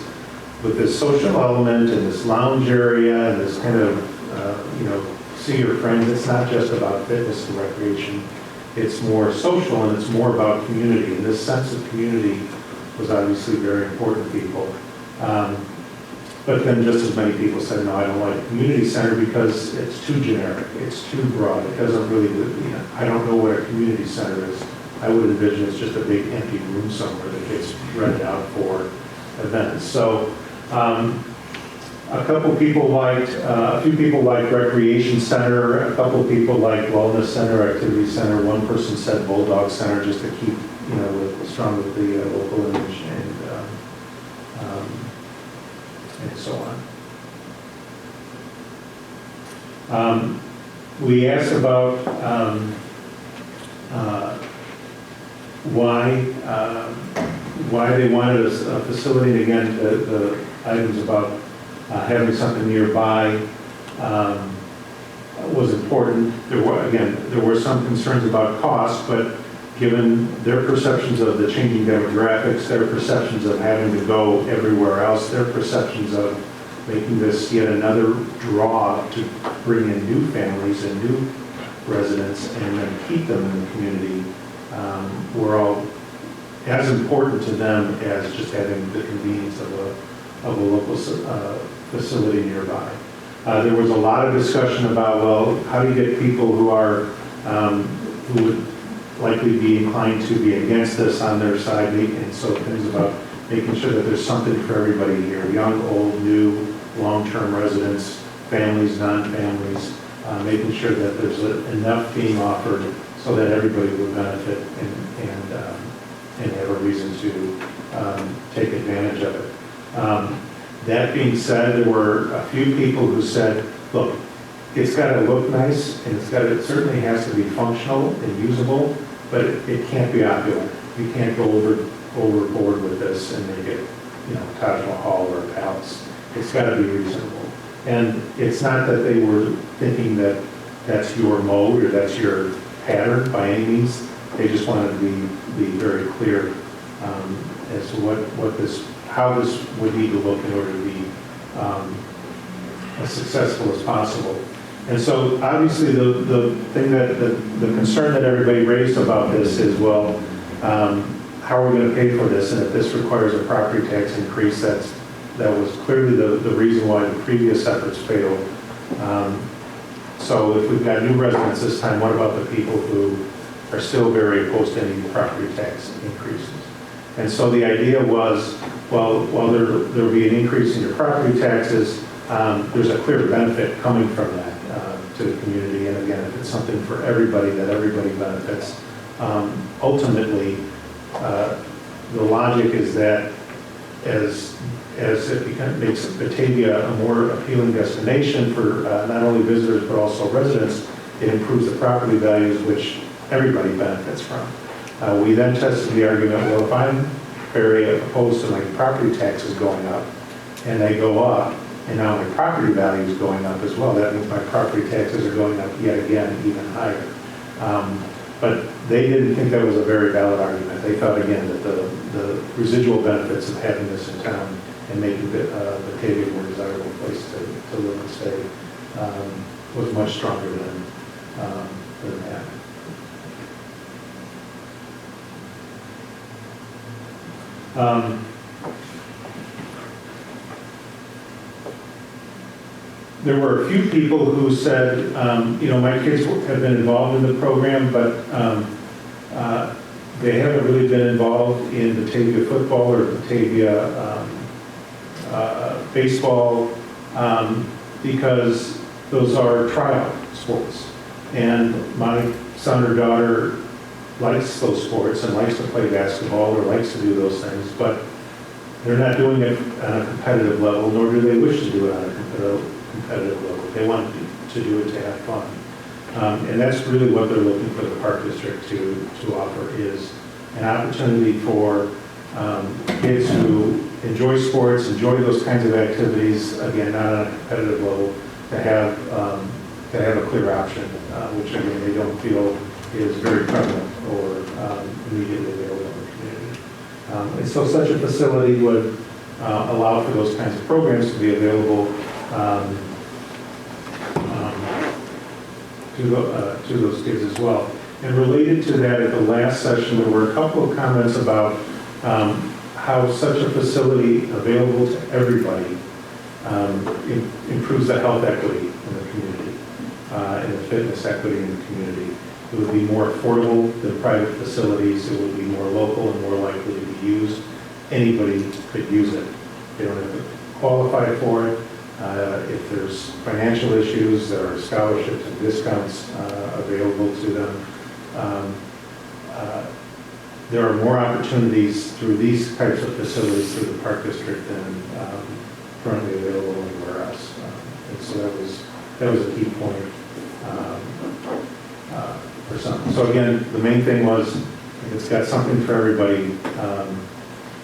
social element and this lounge area and this kind of, see your friends, it's not just about fitness and recreation. It's more social and it's more about community. And this sense of community was obviously very important to people. But then just as many people said, no, I don't like community center because it's too generic, it's too broad, it doesn't really, I don't know what a community center is. I would envision it's just a big empty room somewhere that gets rented out for events. So a few people liked recreation center, a couple of people liked wellness center, activity center. One person said bulldog center just to keep, strong with the local image and so on. We asked about why they wanted a facility, and again, the items about having something nearby was important. There were some concerns about cost, but given their perceptions of the changing demographics, their perceptions of having to go everywhere else, their perceptions of making this yet another draw to bring in new families and new residents and then keep them in the community, were all as important to them as just having the convenience of a local facility nearby. There was a lot of discussion about, well, how do you get people who would likely be inclined to be against this on their side, and so things about making sure that there's something for everybody here, young, old, new, long-term residents, families, non-families, making sure that there's enough being offered so that everybody would benefit and have a reason to take advantage of it. That being said, there were a few people who said, look, it's got to look nice, and it certainly has to be functional and usable, but it can't be opulent. You can't go overboard with this and make it, Taj Mahal or a palace. It's got to be reasonable. And it's not that they were thinking that that's your mode or that's your pattern by any means. They just wanted to be very clear as to how this would need to look in order to be as successful as possible. And so obviously the thing that the concern that everybody raised about this is, well, how are we going to pay for this? And if this requires a property tax increase, that was clearly the reason why the previous efforts failed. So if we've got new residents this time, what about the people who are still very opposed to any property tax increases? And so the idea was, well, while there will be an increase in your property taxes, there's a clear benefit coming from that to the community. And again, if it's something for everybody, that everybody benefits. Ultimately, the logic is that as it makes Batavia a more appealing destination for not only visitors but also residents, it improves the property values, which everybody benefits from. We then tested the argument, well, if I'm very opposed to my property taxes going up, and they go up, and now my property value is going up as well, that means my property taxes are going up yet again, even higher. But they didn't think that was a very valid argument. They thought, again, that the residual benefits of having this in town and making Batavia a more desirable place to live and stay was much stronger than that. There were a few people who said, my kids have been involved in the program, but they haven't really been involved in Batavia football or Batavia baseball because those are tryout sports. And my son or daughter likes those sports and likes to play basketball or likes to do those things, but they're not doing it on a competitive level, nor do they wish to do it on a competitive level. They want to do it to have fun. And that's really what they're looking for the Park District to offer, is an opportunity for kids who enjoy sports, enjoy those kinds of activities, again, not on a competitive level, to have have a clear option, which again, they don't feel is very prevalent or immediately available in the community. And so such a facility would allow for those kinds of programs to be available to those kids as well. And related to that, at the last session, there were a couple of comments about how such a facility available to everybody improves the health equity in the community and the fitness equity in the community. It would be more affordable than private facilities. It would be more local and more likely to be used. Anybody could use it. They don't have to qualify for it. If there's financial issues, there are scholarships and discounts available to them. There are more opportunities through these types of facilities through the Park District than currently available anywhere else. And so that was a key point for some. So again, the main thing was if it's got something for everybody,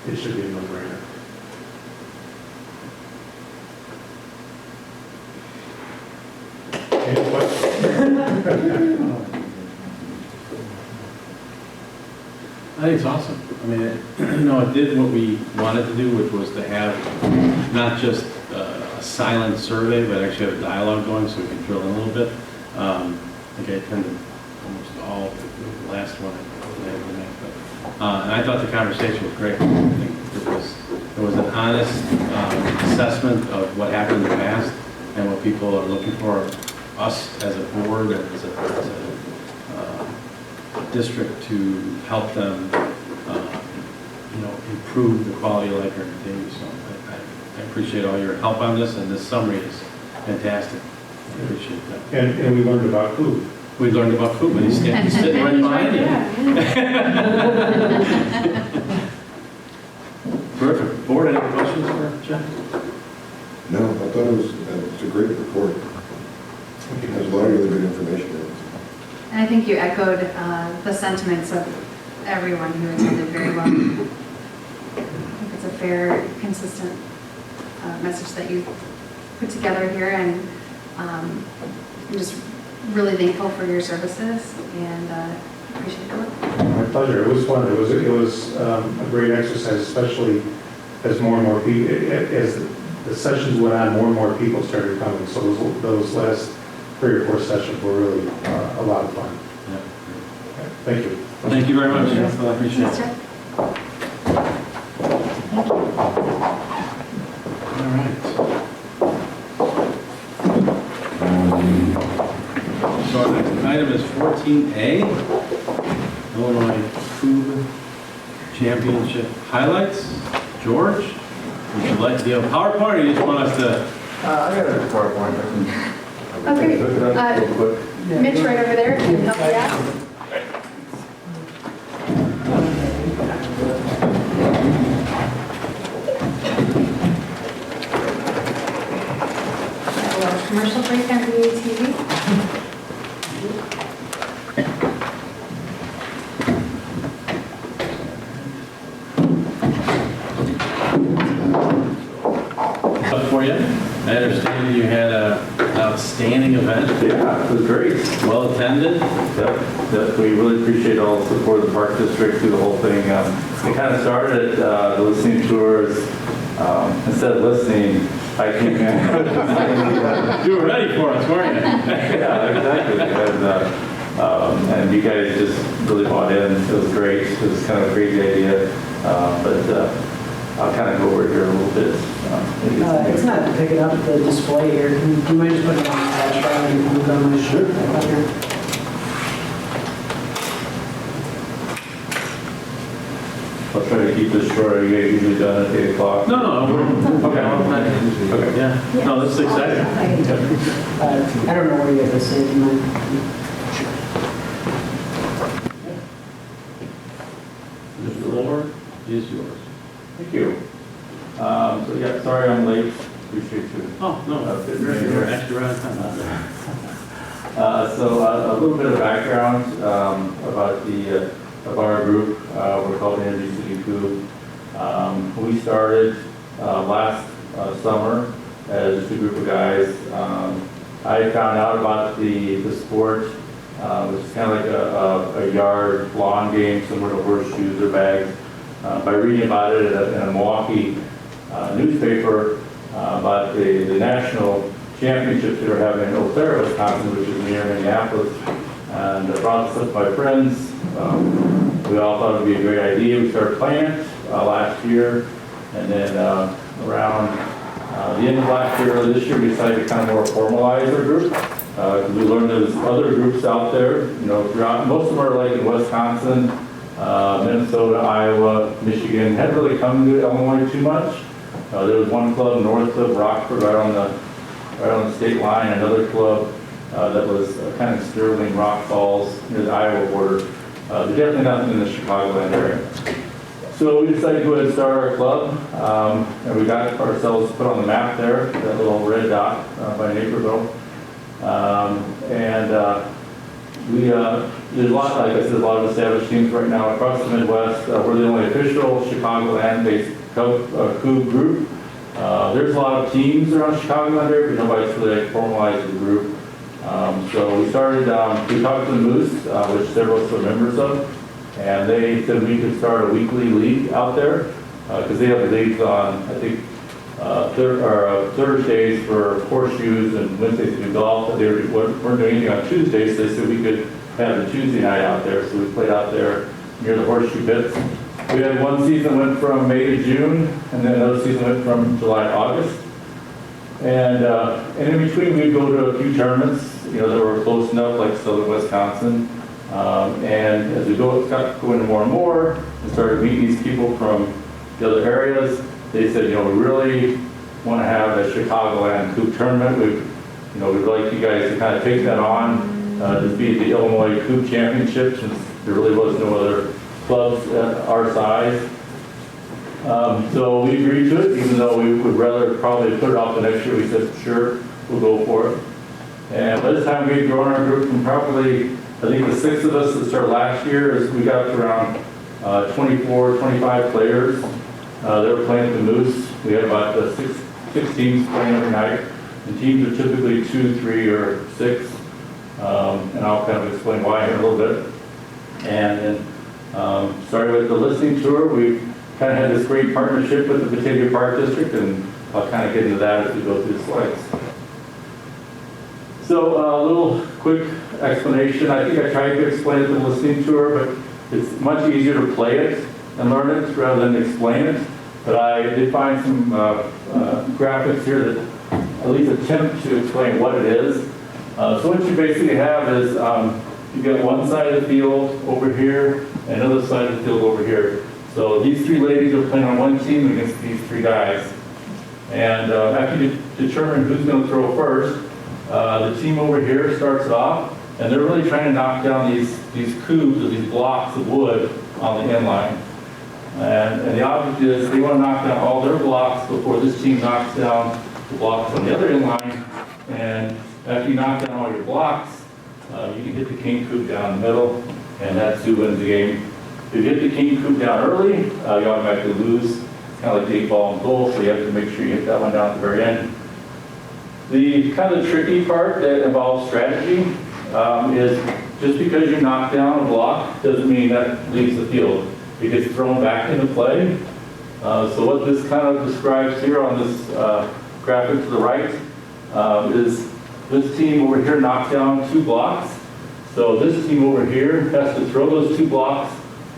it should be a no-brainer. Any questions? I think it's awesome. I mean, it did what we wanted to do, which was to have not just a silent survey, but actually have a dialogue going so we can drill in a little bit. I think I attended almost all of the last one. And I thought the conversation was great. I think it was an honest assessment of what happened in the past and what people are looking for us as a board and as a district to help them, improve the quality of life here in Batavia. So I appreciate all your help on this, and this summary is fantastic. I appreciate that. And we learned about food. We learned about food, and he's sitting right behind you. Perfect. Board, any questions for Jeff? No, I thought it was a great report. It has a lot of really good information in it. And I think you echoed the sentiments of everyone who attended very well. I think it's a fair, consistent message that you put together here, and I'm just really thankful for your services and appreciate your work. My pleasure. It was fun. It was a great exercise, especially as more and more people, as the sessions went on, more and more people started coming. So those last 3 or 4 sessions were really a lot of fun. Yeah. Okay. Thank you. Thank you very much. Yes, I appreciate it. All right. So our next item is 14A, Illinois Food Championship highlights. George, would you like to give a PowerPoint, or you just want us to? I got a PowerPoint. Okay. Look it up real quick. Mitch right over there can help you out. A little commercial break on VATV. Up for you. I understand you had an outstanding event. Yeah, it was great. Well attended. Yep. We really appreciate all the support of the Park District through the whole thing. It kind of started at the listening tours. Instead of listening, I came in. You were ready for us, weren't you? Yeah, exactly. And you guys just really bought in. It was great. It was kind of a crazy idea. But I'll kind of go over here a little bit. It's not picking up the display here. Do you mind just putting it on the flash drive and move on my shirt? I'll try to keep this short. You guys usually done at 8 o'clock? No, okay. Okay. Yeah. No, this is exciting. I don't know where you have this saved in mine. The floor is yours. Thank you. So yeah, sorry I'm late. Appreciate you. Oh, no, you're actually right on time. So a little bit of background about of our group. We're called Energy City Food. We started last summer as just a group of guys I found out about the sport, which is kind of like a yard lawn game, similar to horseshoes or bags, by reading about it in a Milwaukee newspaper about the national championships they were having in Eau Claire, Wisconsin, which is near Minneapolis. And I brought this up to my friends. We all thought it would be a great idea. We started playing it last year, and then around the end of last year, early this year, we decided to kind of more formalize our group. We learned there's other groups out there, you know, throughout, most of them are like in Wisconsin, Minnesota, Iowa, Michigan, hadn't really come to Illinois too much. There was one club north of Rockford, right on the state line, another club that was kind of Sterling, Rock Falls, near the Iowa border. There's definitely nothing in the Chicagoland area. So we decided to go ahead and start our club, and we got ourselves put on the map there, that little red dot by Naperville. There's a lot, like I said, a lot of established teams right now across the Midwest. We're the only official Chicagoland-based Coupe group. There's a lot of teams around Chicagoland area, but nobody's really formalized the group. So we started, we talked to the Moose, which several of us are members of, and they said we could start a weekly league out there, because they have leagues on, I think, Thursdays for horseshoes and Wednesdays to do golf. They weren't doing anything on Tuesdays, so they said we could have the Tuesday night out there. So we played out there near the horseshoe pits. We had one season went from May to June, and then another season went from July to August. And in between, we'd go to a few tournaments, you know, that were close enough, like Southern Wisconsin. And as we got going more and more, and started meeting these people from the other areas, they said, you know, we really want to have a Chicagoland Coupe tournament. We'd like you guys to kind of take that on, to be the Illinois Coupe Championship, since there really was no other clubs our size. So we agreed to it, even though we would rather probably put it off the next year. We said, sure, we'll go for it. And by this time, we had grown our group from probably, I think the 6 of us that started last year, is we got to around 24, 25 players. They were playing at the Moose. We had about six teams playing every night. And teams are typically 2, 3, or 6. And I'll kind of explain why here in a little bit. And then started with the listening tour. We kind of had this great partnership with the Batavia Park District, and I'll kind of get into that as we go through the slides. So a little quick explanation. I think I tried to explain it in the listening tour, but it's much easier to play it and learn it rather than explain it. But I did find some graphics here that at least attempt to explain what it is. So what you basically have is you've got one side of the field over here and another side of the field over here. So these 3 ladies are playing on one team against these 3 guys. And after you determine who's going to throw first, the team over here starts it off, and they're really trying to knock down these cubes or these blocks of wood on the end line. And the object is they want to knock down all their blocks before this team knocks down the blocks on the other end line. And after you knock down all your blocks, you can hit the king cube down the middle, and that's who wins the game. If you hit the king cube down early, you automatically lose. It's kind of like the 8-ball and goal, so you have to make sure you hit that one down at the very end. The kind of tricky part that involves strategy is just because you knock down a block doesn't mean that leaves the field. It gets thrown back into play. So what this kind of describes here on this graphic to the right is this team over here knocked down 2 blocks. So this team over here has to throw those 2 blocks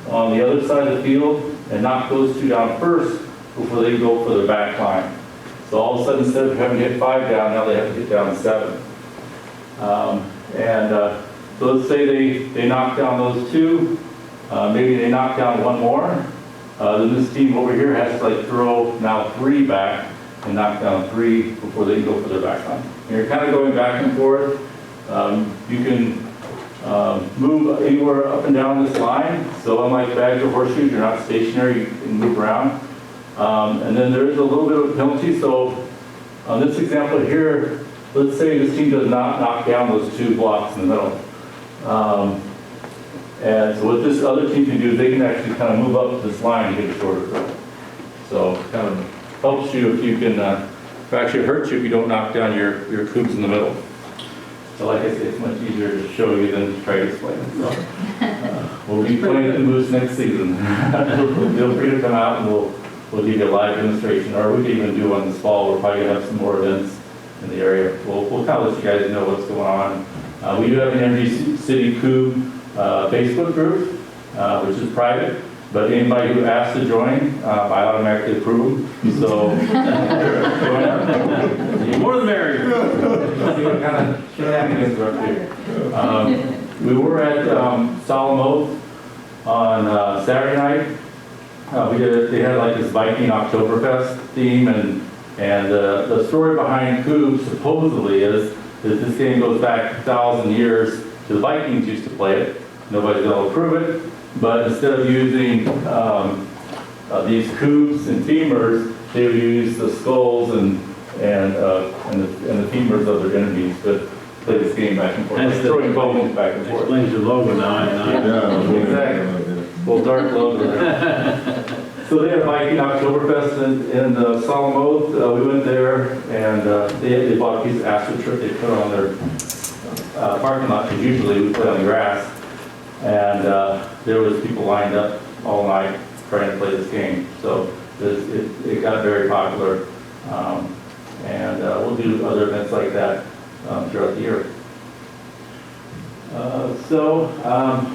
on the other side of the field and knock those 2 down first before they go for their back line. So all of a sudden, instead of having to hit 5 down, now they have to get down 7. So let's say they knock down those 2. Maybe they knock down 1 more. Then this team over here has to like throw now 3 back and knock down 3 before they can go for their back line. And you're kind of going back and forth. You can move anywhere up and down this line. So unlike bags or horseshoes, you're not stationary, you can move around. And then there is a little bit of a penalty. So on this example here, let's say this team does not knock down those 2 blocks in the middle. And so what this other team can do is they can actually kind of move up this line and get a shorter throw. So it kind of helps you if you can, actually hurts you if you don't knock down your coops in the middle. So like I say, it's much easier to show you than to try to explain it. So, we'll be playing at the Moose next season. Feel free to come out and we'll give you a live demonstration, or we could even do one this fall. We'll probably have some more events in the area. We'll kind of let you guys know what's going on. We do have an Energy City Coup Facebook group, which is private, but anybody who asks to join, I automatically approve them. So, join up. The more the merrier. See what kind of shenanigans are up here. We were at Solemn Oath on Saturday night. They had like this Viking Oktoberfest theme, and the story behind Coup supposedly is that this game goes back 1,000 years to the Vikings used to play it. Nobody's going to prove it, but instead of using these coups and femurs, they would use the skulls and the femurs of their enemies to play this game back and forth. That's Like throwing bones back and forth. Explains your logo now. Exactly. Well, dark logo there. So they had a Viking Oktoberfest in Solemn Oath. We went there, and they bought a piece of astroturf they put on their parking lot, because usually we play on the grass. And there was people lined up all night trying to play this game. So it got very popular. And we'll do other events like that throughout the year.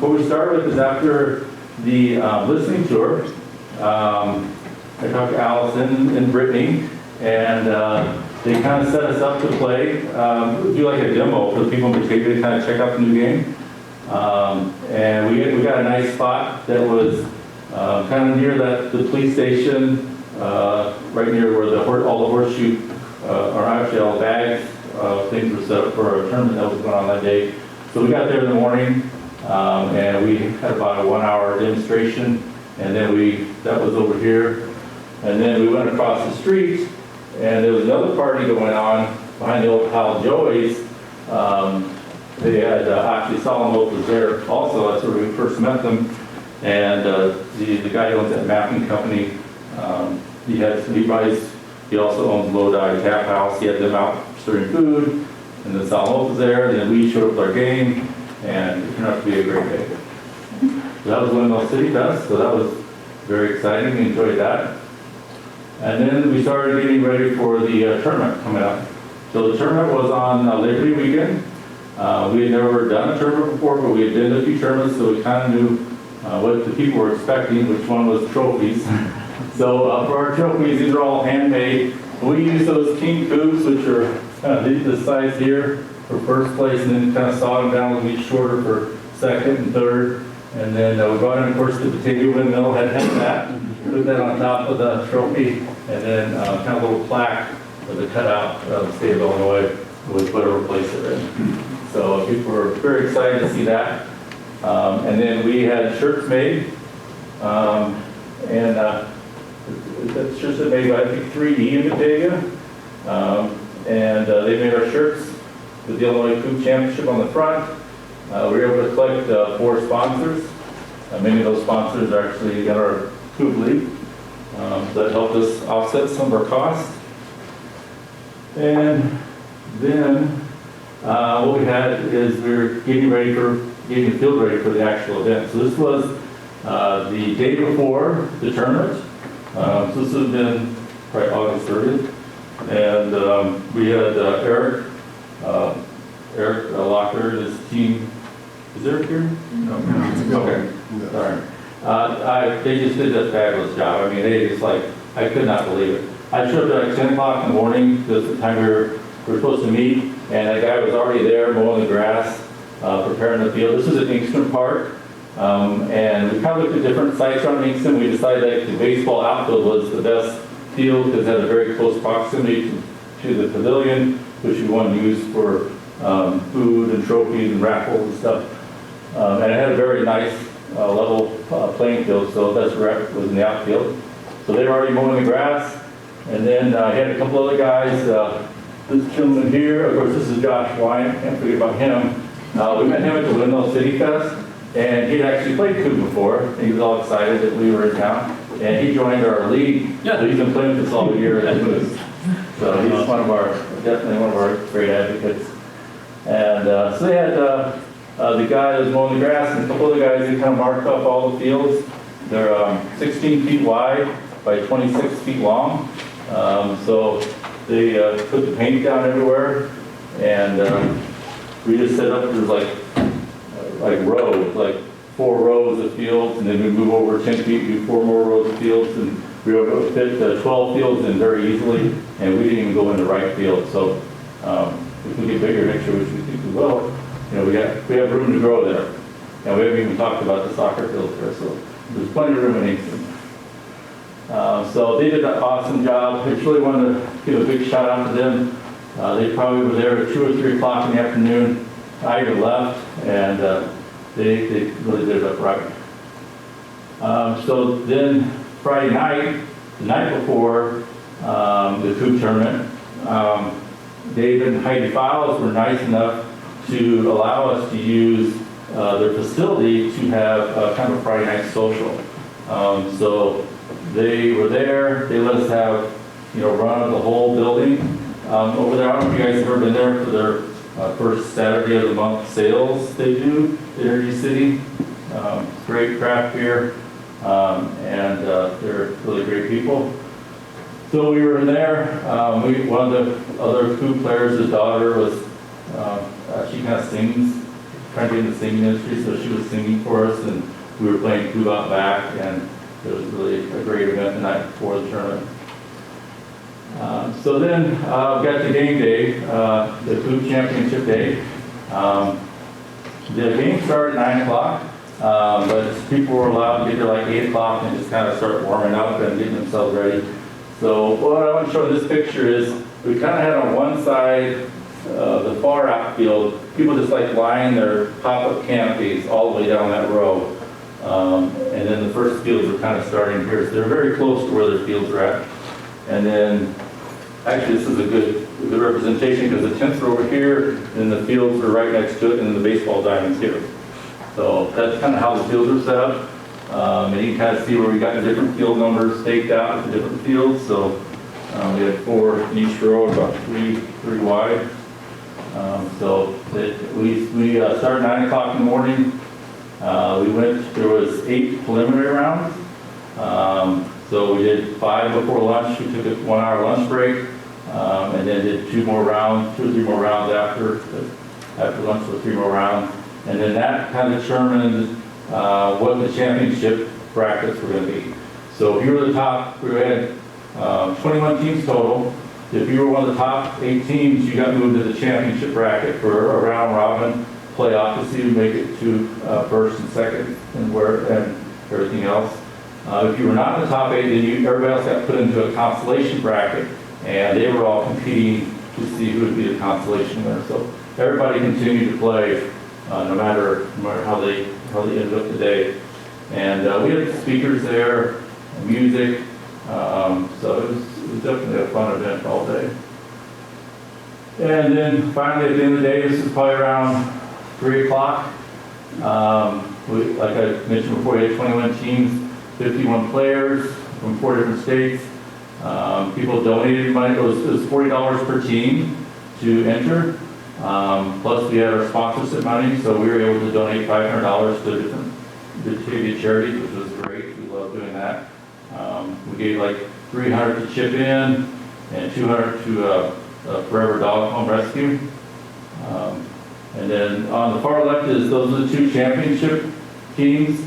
What we started with is after the listening tour, I talked to Allison and Brittany, and they kind of set us up to play, do like a demo for the people in Batavia to kind of check out the new game. And we got a nice spot that was kind of near the police station, right near where all the horseshoe, or actually all the bags, things were set up for a tournament that was going on that day. So we got there in the morning, and we had about a 1-hour demonstration, and then that was over here. And then we went across the street, and there was another party going on behind the old Pal Joey's. They had, actually Solemn Oath was there also, that's where we first met them. And the guy who owns that mapping company, he also owns Lodi Tap House. He had them out serving food, and then Solemn Oath was there, and then we showed up with our game, and it turned out to be a great day. So that was Windmill City Fest, so that was very exciting. We enjoyed that. And then we started getting ready for the tournament coming up. So the tournament was on Labor Day weekend. We had never done a tournament before, but we had been to a few tournaments, so we kind of knew what the people were expecting, which one was trophies. So for our trophies, these are all handmade. We use those king coups, which are this size here for first place, and then kind of saw them down a little bit shorter for second and third. And then we brought in, of course, the Batavia windmill, had that, put that on top of the trophy, and then kind of a little plaque with a cutout of the state of Illinois with whatever place they're in. So people were very excited to see that. And then we had shirts made, and the shirts are made by, I think, 3D in Batavia. And they made our shirts with the Illinois Coup Championship on the front. We were able to collect 4 sponsors. Many of those sponsors are actually in our Coup League. So that helped us offset some of our costs. And then what we had is we were getting the field ready for the actual event. So this was the day before the tournament. So this would have been probably August 30th. And we had Eric Locker and his team. Is Eric here? No. Okay. Sorry. They just did a fabulous job. I mean, they just I could not believe it. I showed up at 10 o'clock in the morning, that's the time we were supposed to meet, and that guy was already there mowing the grass, preparing the field. This is at Inkster Park, and we kind of looked at different sites around Inkster. We decided that the baseball outfield was the best field because it had a very close proximity to the pavilion, which we wanted to use for food and trophies and raffles and stuff. And it had a very nice level playing field, so that's where it was in the outfield. So they were already mowing the grass, and then I had a couple other guys. This gentleman here, of course, this is Josh Wyatt, can't forget about him. We met him at the Windmill City Fest, and he'd actually played coup before. He was all excited that we were in town, and he joined our league. Yeah. So he's been playing with us all year at Moose. So he's definitely one of our great advocates. And so they had the guy that was mowing the grass and a couple other guys, they kind of marked up all the fields. They're 16 feet wide by 26 feet long. So they put the paint down everywhere, and we just set up, there's like rows, like 4 rows of fields, and then we move over 10 feet, do 4 more rows of fields, and we were able to fit 12 fields in very easily, and we didn't even go in the right field. So if we get bigger next year, which we think we will, you know, we have room to grow there. And we haven't even talked about the soccer fields there, so there's plenty of room in Kingston. So they did an awesome job. I just really wanted to give a big shout out to them. They probably were there at 2 or 3 o'clock in the afternoon. I even left, and they really did it up right. So then Friday night, the night before the Coop tournament, David and Heidi Files were nice enough to allow us to use their facility to have kind of a Friday night social. So they were there. They let us have, you know, run of the whole building over there. I don't know if you guys have ever been there for their first Saturday of the month sales they do in Energy City. Great craft beer, and they're really great people. So we were in there. One of the other Coop players, his daughter was, she kind of sings, trying to get in the singing industry, so she was singing for us, and we were playing Coop out back, and it was really a great event the night before the tournament. So then we got to game day, the Coop Championship day. The game started at 9 o'clock, but people were allowed to get there like 8 o'clock and just kind of start warming up and getting themselves ready. So what I want to show in this picture is we kind of had on one side the far outfield, people just like lying their pop-up canopies all the way down that row. And then the first fields were kind of starting here. So they're very close to where their fields are at. And then, actually this is a good representation because the tents are over here and the fields are right next to it and the baseball diamonds here. So that's kind of how the fields are set up. And you can kind of see where we got the different field numbers staked out at the different fields. So we had 4 in each row, about 3 wide. We started 9 o'clock in the morning. There was 8 preliminary rounds. So we did 5 before lunch. We took a 1-hour lunch break, and then did 2 or 3 more rounds after lunch with 3 more rounds. And then that kind of determined what the championship brackets were going to be. So if you were the top, we had 21 teams total. If you were one of the top 8 teams, you got moved to the championship bracket for a round robin playoff to see who make it to first and second and everything else. If you were not in the top 8, then everybody else got put into a consolation bracket, and they were all competing to see who would be the consolation winner. So everybody continued to play no matter how they ended up today. And we had speakers there, music, so it was definitely a fun event all day. And then finally at the end of the day, this is probably around 3 o'clock. Like I mentioned before, we had 21 teams, 51 players from 4 different states. People donated money. It was $40 per team to enter. Plus we had our sponsorship money, so we were able to donate $500 to different Batavia charities, which was great. We love doing that. We gave like $300 to chip in and $200 to Forever Dog Home Rescue. And then on the far left those are the 2 championship teams.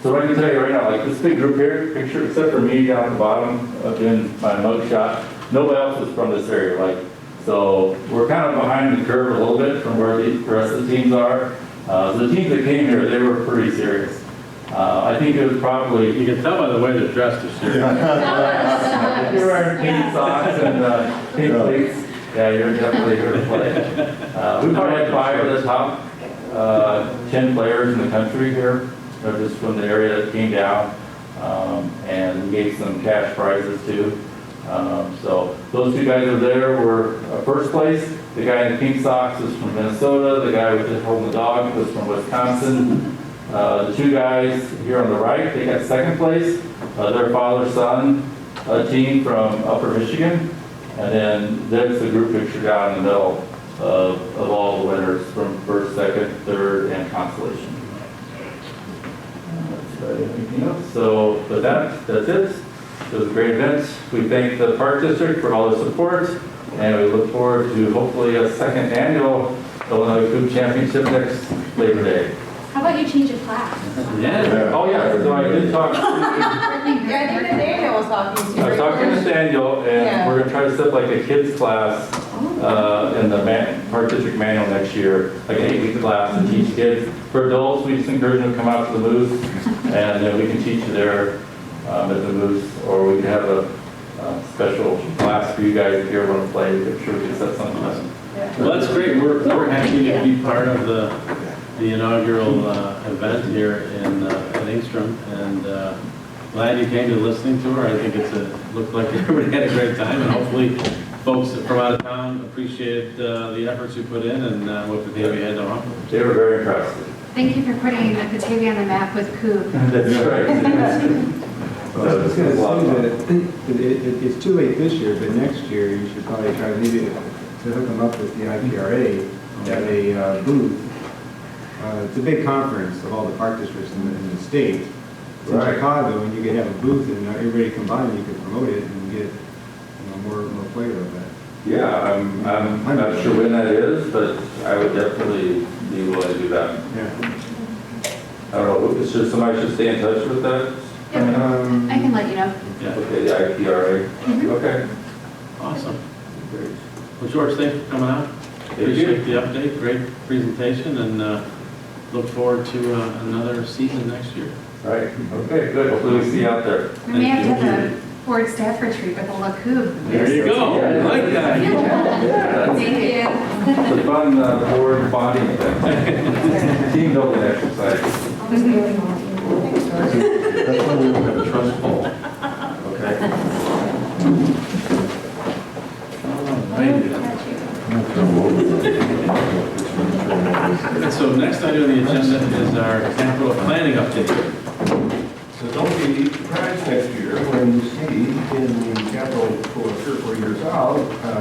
So I can tell you right now, like this big group here, picture, except for me down at the bottom, doing my mug shot, nobody else is from this area. Like, so we're kind of behind the curve a little bit from where the rest of the teams are. So the teams that came here, they were pretty serious. I think it was probably... You can tell by the way they're dressed are serious. If you're wearing pink socks and pink cleats, yeah, you're definitely here to play. We probably had 5 of the top 10 players in the country here, just from the area that came down, and we gave some cash prizes too. So those 2 guys over there were first place. The guy in the pink socks was from Minnesota. The guy with holding the dog was from Wisconsin. The 2 guys here on the right, they got second place. Their father-son team from Upper Michigan. And then that's the group picture down in the middle. of all the winners from first, second, third, and consolation. Anything else? So, but that's it. It was a great event. We thank the Park District for all the support, and we look forward to hopefully a second annual Illinois Food Championship next Labor Day. How about you change your class? Yeah. Oh yeah, so I did talk to, Yeah, I think that Daniel was talking to you. I was talking to Daniel, and Yeah. we're gonna try to set up like a kids class in the Park District manual next year, like an 8-week class and teach kids. For adults, we just encourage them to come out to the booth, and then we can teach you there at the booth, or we can have a special class for you guys if you ever want to play. I'm sure we can set something up. Well, that's great. We're happy to be part of the inaugural event here in at Engstrom, and glad you came to the listening tour. I think looked like everybody had a great time, and hopefully folks from out of town appreciate the efforts you put in and what Batavia had to offer. They were very impressed. Thank you for putting Batavia on the map with Coop. That's right. I was going to say that it's too late this year, but next year you should probably try to maybe to hook them up with the IPRA, have a booth. It's a big conference of all the park districts in the state. It's in Chicago, and you could have a booth, and everybody combined, you could promote it and get more flavor of that. Yeah, I'm not sure when that is, but I would definitely be willing to do that. Yeah. I don't know, somebody should stay in touch with that? I can let you know. Yeah. Okay, the IPRA. Okay. Awesome. Great. Well, George, thanks for coming out. Appreciate the update. Great presentation, and look forward to another season next year. All right. Okay, good. Hopefully we see you out there. We may have to have a board staff retreat with a La Coop. There you go. I like that. Yeah, Thank you. it's a fun board bonding thing. Team building exercise. That's why we don't have a trust fall. Okay? And so next item on the agenda is our capital planning update. So don't be surprised next year when you see in the capital for 3 or 4 years out, I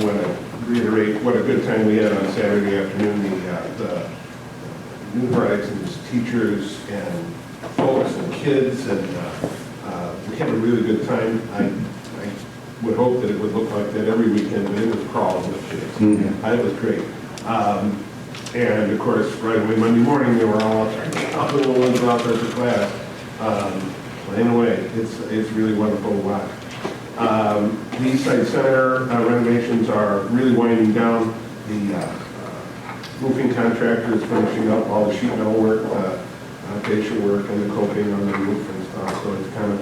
want to reiterate what a good time we had on Saturday afternoon. The new brides and teachers and folks and kids, and we had a really good time. I would hope that it would look like that every weekend, but it was crawling with kids. It was great. And of course, right away Monday morning, they were all out there, the little ones out there for class. But anyway, it's really wonderful to watch. The East Side Center renovations are really winding down. The roofing contractor is finishing up all the sheet metal work, fascia work, and the coping on the roof and stuff. So it's kind of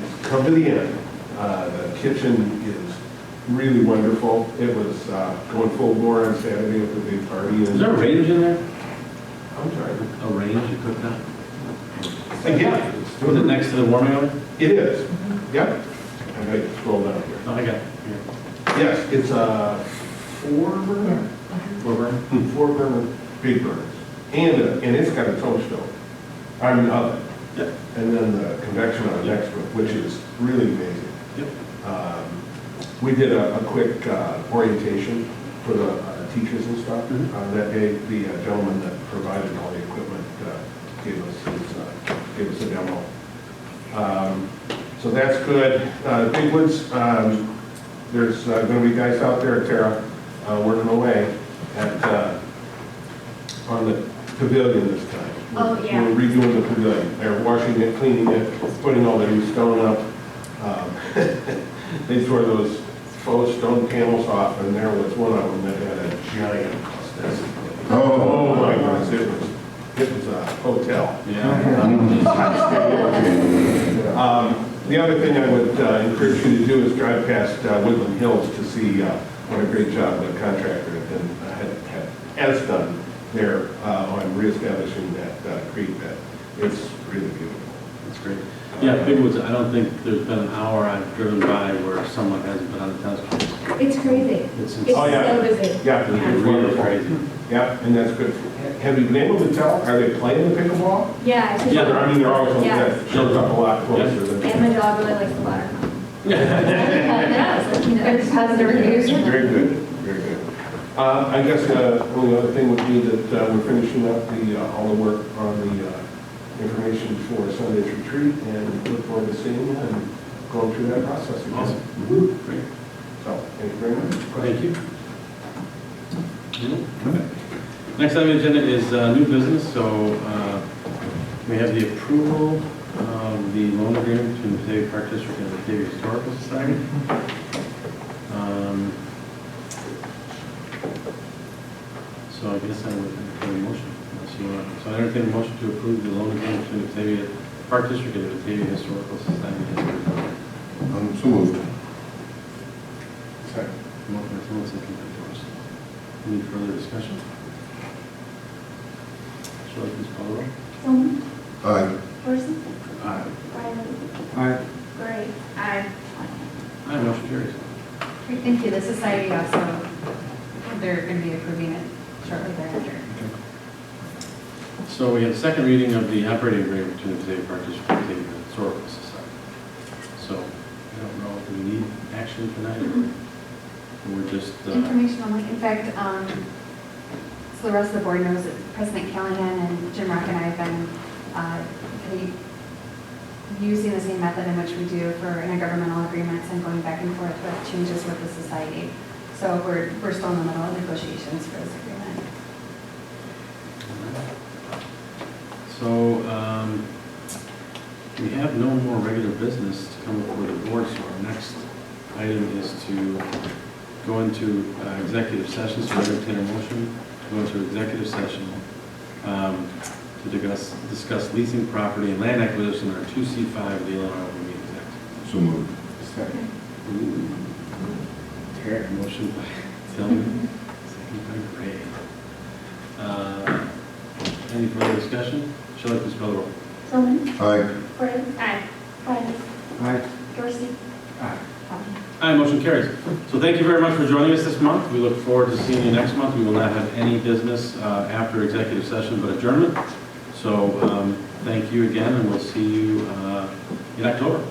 it's come to the end. The kitchen is really wonderful. It was going full bore on Saturday with the big party. Is there a range in there? I'm sorry. A range you cooked on? Yeah. Was it next to the warming oven? It is. Yep. I got to scroll down here. Oh, I got it. Yes, it's a 4-burner. 4-burner? 4-burner big burners. And it's got a toast stove. I mean oven. Yep. And then the convection oven next to it, which is really amazing. Yep. We did a quick orientation for the teachers and stuff that day. The gentleman that provided all the equipment gave us a demo. So that's good. Big Woods, there's going to be guys out there at Terra working away on the pavilion this time. Oh, yeah. We're redoing the pavilion. They're washing it, cleaning it, putting all the new stone up. They tore those faux stone panels off, and there was one of them that had a giant custom. Oh my goodness, it was a hotel. The other thing I would encourage you to do is drive past Woodland Hills to see what a great job the contractor has done there on reestablishing that creek bed. It's really beautiful. That's great. Yeah, Big Woods, I don't think there's been an hour I've driven by where someone hasn't been on the tennis court. It's crazy. It's It's Oh, yeah. so busy. Yeah, It's really crazy. yeah, and that's good. Have you been able to tell, are they playing the pickleball? Yeah. it's- Yeah, I mean, they're always, Yeah. that shows up a lot closer than. And my dog really likes the water. There's positive reviews. Very good, very good. I guess the only other thing would be that we're finishing up all the work on the information for Sunday's retreat, and look forward to seeing you and going through that process again. Awesome. Great. So, thank you very much. Thank you. Okay. Next item on the agenda is new business, so we have the approval of the loan agreement between the Batavia Park District and the Batavia Historical Society. So I guess I would entertain a motion, unless you want. So I entertain a motion to approve the loan agreement between the Batavia Park District and the Batavia Historical Society. So moved. Second. Motion by Tim, second by Doris. Any further discussion? Shall I please call the roll? Tillman, Aye. Dorsey, Aye. Riley, Aye. Gray. Aye. Aye, motion carries. Great, thank you. The society also, they're going to be approving it shortly thereafter. So we have the second reading of the operating agreement between the Batavia Park District and the Batavia Historical Society. So I don't know if we need action tonight or we're just. Information only. In fact, so the rest of the board knows that President Callahan and Jim Rock and I have been using the same method in which we do for intergovernmental agreements and going back and forth with changes with the society. So we're still in the middle of negotiations for this agreement. So we have no more regular business to come before the board, so our next item is to go into executive session. So I entertain a motion to go into executive session to discuss leasing property and land acquisition under 2C5 of the Illinois Open Meetings Act. So moved. Second. Terry, motion by Tillman, second by Gray. Any further discussion? Shall I please call the roll? Tillman, Aye. Gray. Aye. Riley, Aye. Dorsey. Aye. Tillman. Aye, motion carries. So thank you very much for joining us this month. We look forward to seeing you next month. We will not have any business after executive session but adjournment. So thank you again, and we'll see you in October.